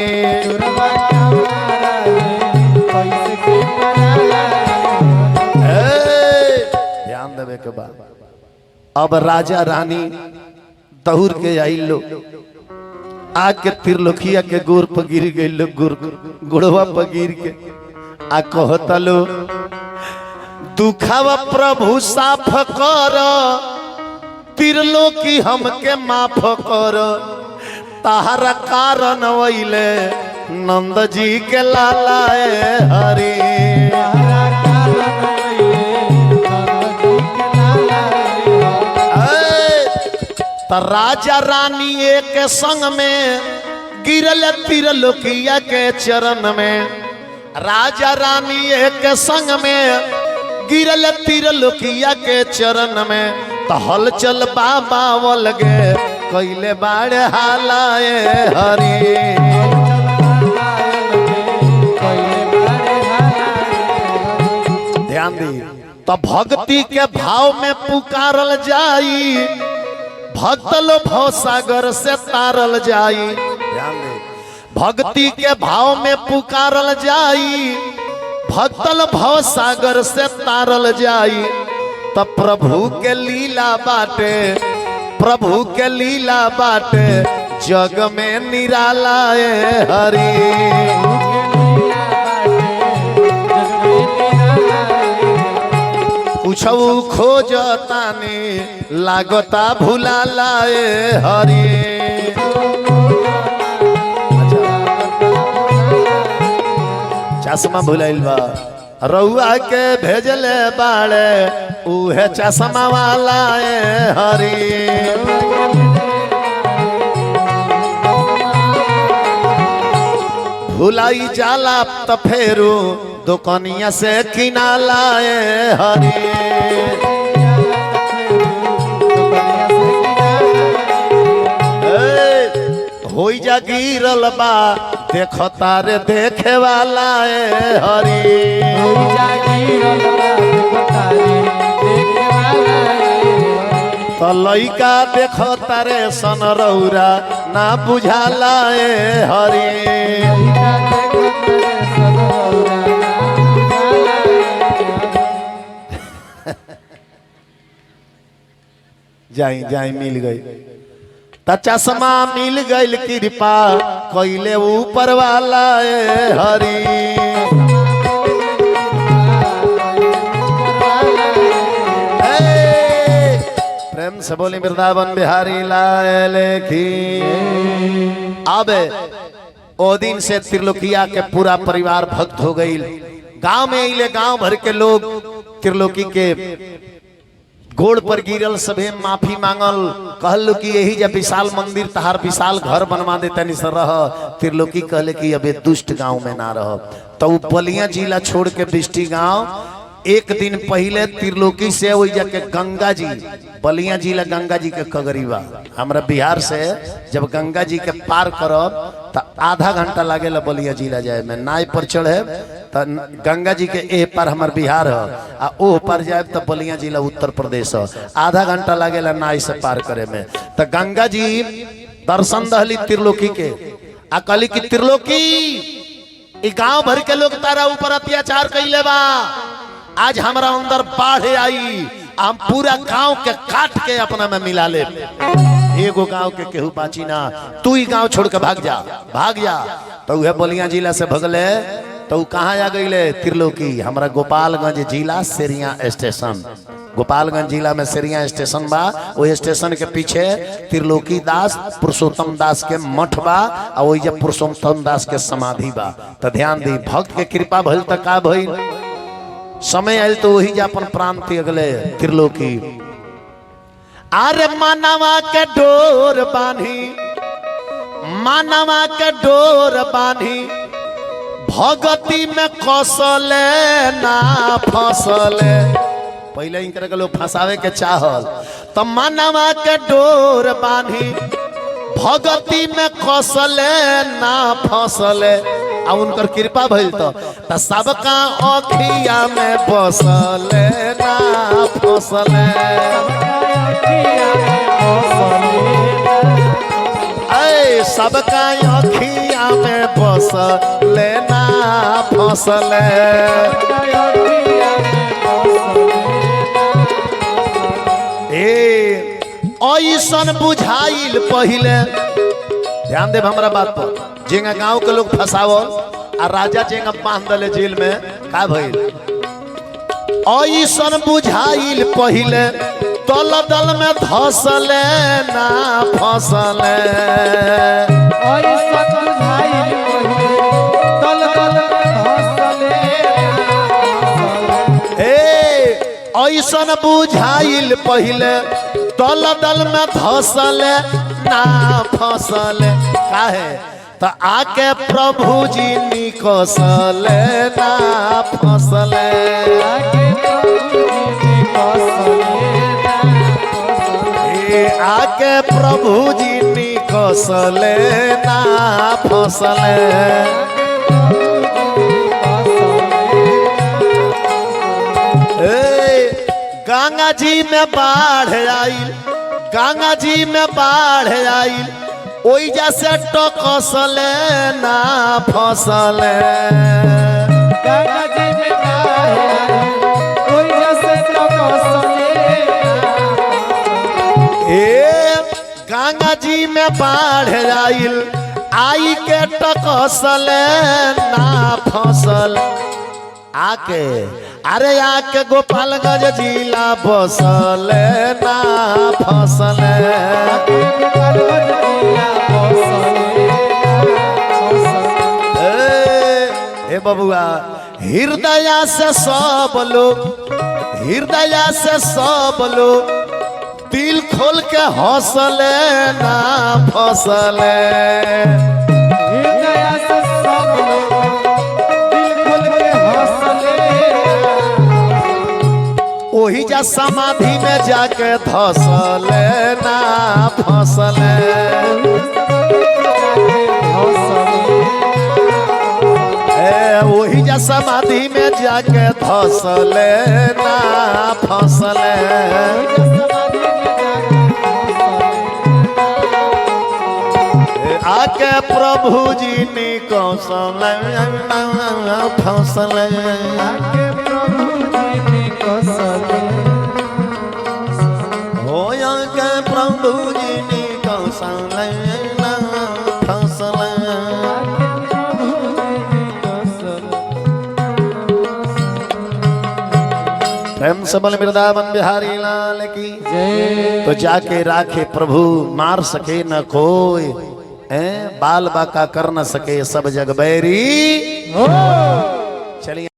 ध्यान देवे के बाद अब राजा रानी दौड़ के आई लो, आके त्रिलोकिया के गोर पर गिर गई लो, गुड़वा पर गिर के आ कहता लो, दुखावा प्रभु साफ कर, त्रिलोकी हमके माफ कर, ताहरा कारण वैले नंद जी के लाला हरी। तो राजा रानी एक संग में गिरल त्रिलोकिया के चरण में, राजा रानी एक संग में गिरल त्रिलोकिया के चरण में। तो हलचल बाबा वलगे कैले बाड़े हालाए हरी। ध्यान दी, तो भक्ति के भाव में पुकारल जाई, भक्त लो भव सागर से तारल जाई। ध्यान दे, भक्ति के भाव में पुकारल जाई, भक्तल भव सागर से तारल जाई। तब प्रभु के लीला बाटे, प्रभु के लीला बाटे, जग में निराला हरी। कुछऊ खोजतानी लागता भुलाला हरी। चश्मा भुलाइल बा, रउआ के भेजले बाड़े उहे चश्मा वाला हरी। भुलाई जाला त फेरू दुकनिया से किनाला हरी। होई जा गिरल बा देखो तारे देखे वाला हरी। तो लइका देखो तारे सन रौरा ना बुझाला हरी। जाई जाई मिल गई, त चश्मा मिल गई, कृपा कैले ऊपर वाला हरी। से बोली वृंदावन बिहारी लाल की। अब ओ दिन से त्रिलोकिया के पूरा परिवार भक्त हो गई। गांव में इले गांव भर के लोग त्रिलोकी के गोड़ पर गिरल, सभे माफी मांगल, कहल कि यही जब विशाल मंदिर तहार विशाल घर बनवा देते निसर रह। त्रिलोकी कहले कि अबे दुष्ट गांव में ना रह। तो बलिया जिला छोड़ के बिष्टी गांव एक दिन पहले त्रिलोकी से वही जाके गंगा जी, बलिया जिला गंगा जी के कगरीबा, हमारा बिहार से जब गंगा जी के पार करब तो आधा घंटा लागेला बलिया जिला जाए में। नाव पर चढ़े तो गंगा जी के ए पर हमार बिहार है आ ओ पर जाए तो बलिया जिला उत्तर प्रदेश है। आधा घंटा लागेला नाव से पार करे में। तो गंगा जी दर्शन दहली त्रिलोकी के आ कहली कि त्रिलोकी ई गांव भर के लोग तारा ऊपर अत्याचार कैले बा, आज हमारा अंदर बाढ़ आई, हम पूरा गांव के काट के अपना में मिला ले। एगो गांव के केहू बाची ना, तू ही गांव छोड़ के भाग जा, भाग जा। तो वह बलिया जिला से भगले तो कहाँ आ गई त्रिलोकी, हमारा गोपालगंज जिला सेरिया स्टेशन। गोपालगंज जिला में सेरिया स्टेशन बा, वो स्टेशन के पीछे त्रिलोकी दास पुरुषोत्तम दास के मठ बा और वही जब पुरुषोत्तम दास के समाधि बा। तो ध्यान दी, भक्त के कृपा भइल त का भइल, समय आयल तो वही अपन प्राण त्यागले त्रिलोकी। अरे मानवा के डोर बांधी, मानवा के डोर बांधी, भगती में कसले ना फसले। पहले इनकर के लोग फंसावे के चाहल, तो मानवा के डोर बांधी, भगती में कसले ना फसले। आ उनकर कृपा भइल तो सबका अखिया में बसले ना फसले। ऐ सबका अखिया में बसले ना फसले। ऐसन बुझाइल पहले, ध्यान देव हमारा बात पर, जेंगा गांव के लोग फसावल आ राजा जेंगा बांध दले जेल में, का भइल ऐसन बुझाइल पहले, दल दल में धसले ना फसले। ऐसन बुझाइल पहले, दल दल में धसले ऐसन बुझाइल पहले, दल दल में धसले ना फसले। काहे तो आके प्रभु जी निकसले ना फसले। आके प्रभु जी निकसले ना फसले। गंगा जी में बाढ़ आई, गंगा जी में बाढ़ आई, ओई जैसे टकसले ना फसले। गंगा जी में बाढ़ आई, ओई जैसे टकसले। गंगा जी में बाढ़ आइल, आई के टकसले ना फसल। आके अरे आके गोपालगंज जिला बसले ना फसले। ए बबुआ, हृदय से सब लोग, हृदय से सब लोग दिल खोल के हौसले ना फसले। हृदय से सब लोग दिल खोल के हौसले। वही जा समाधि में जाके धसले ना फसले। वही जा समाधि में जाके धसले ना फसले। आके प्रभु जी ने कौशल फसले। आके प्रभु जी ने कौशल हो के प्रभु जी ने कौशल फसले। प्रेम सबल वृंदावन बिहारी लाल की जय तो जाके राखे प्रभु मार सके न कोई बाल बाका कर न सके सब जग बैरी हो चलिए।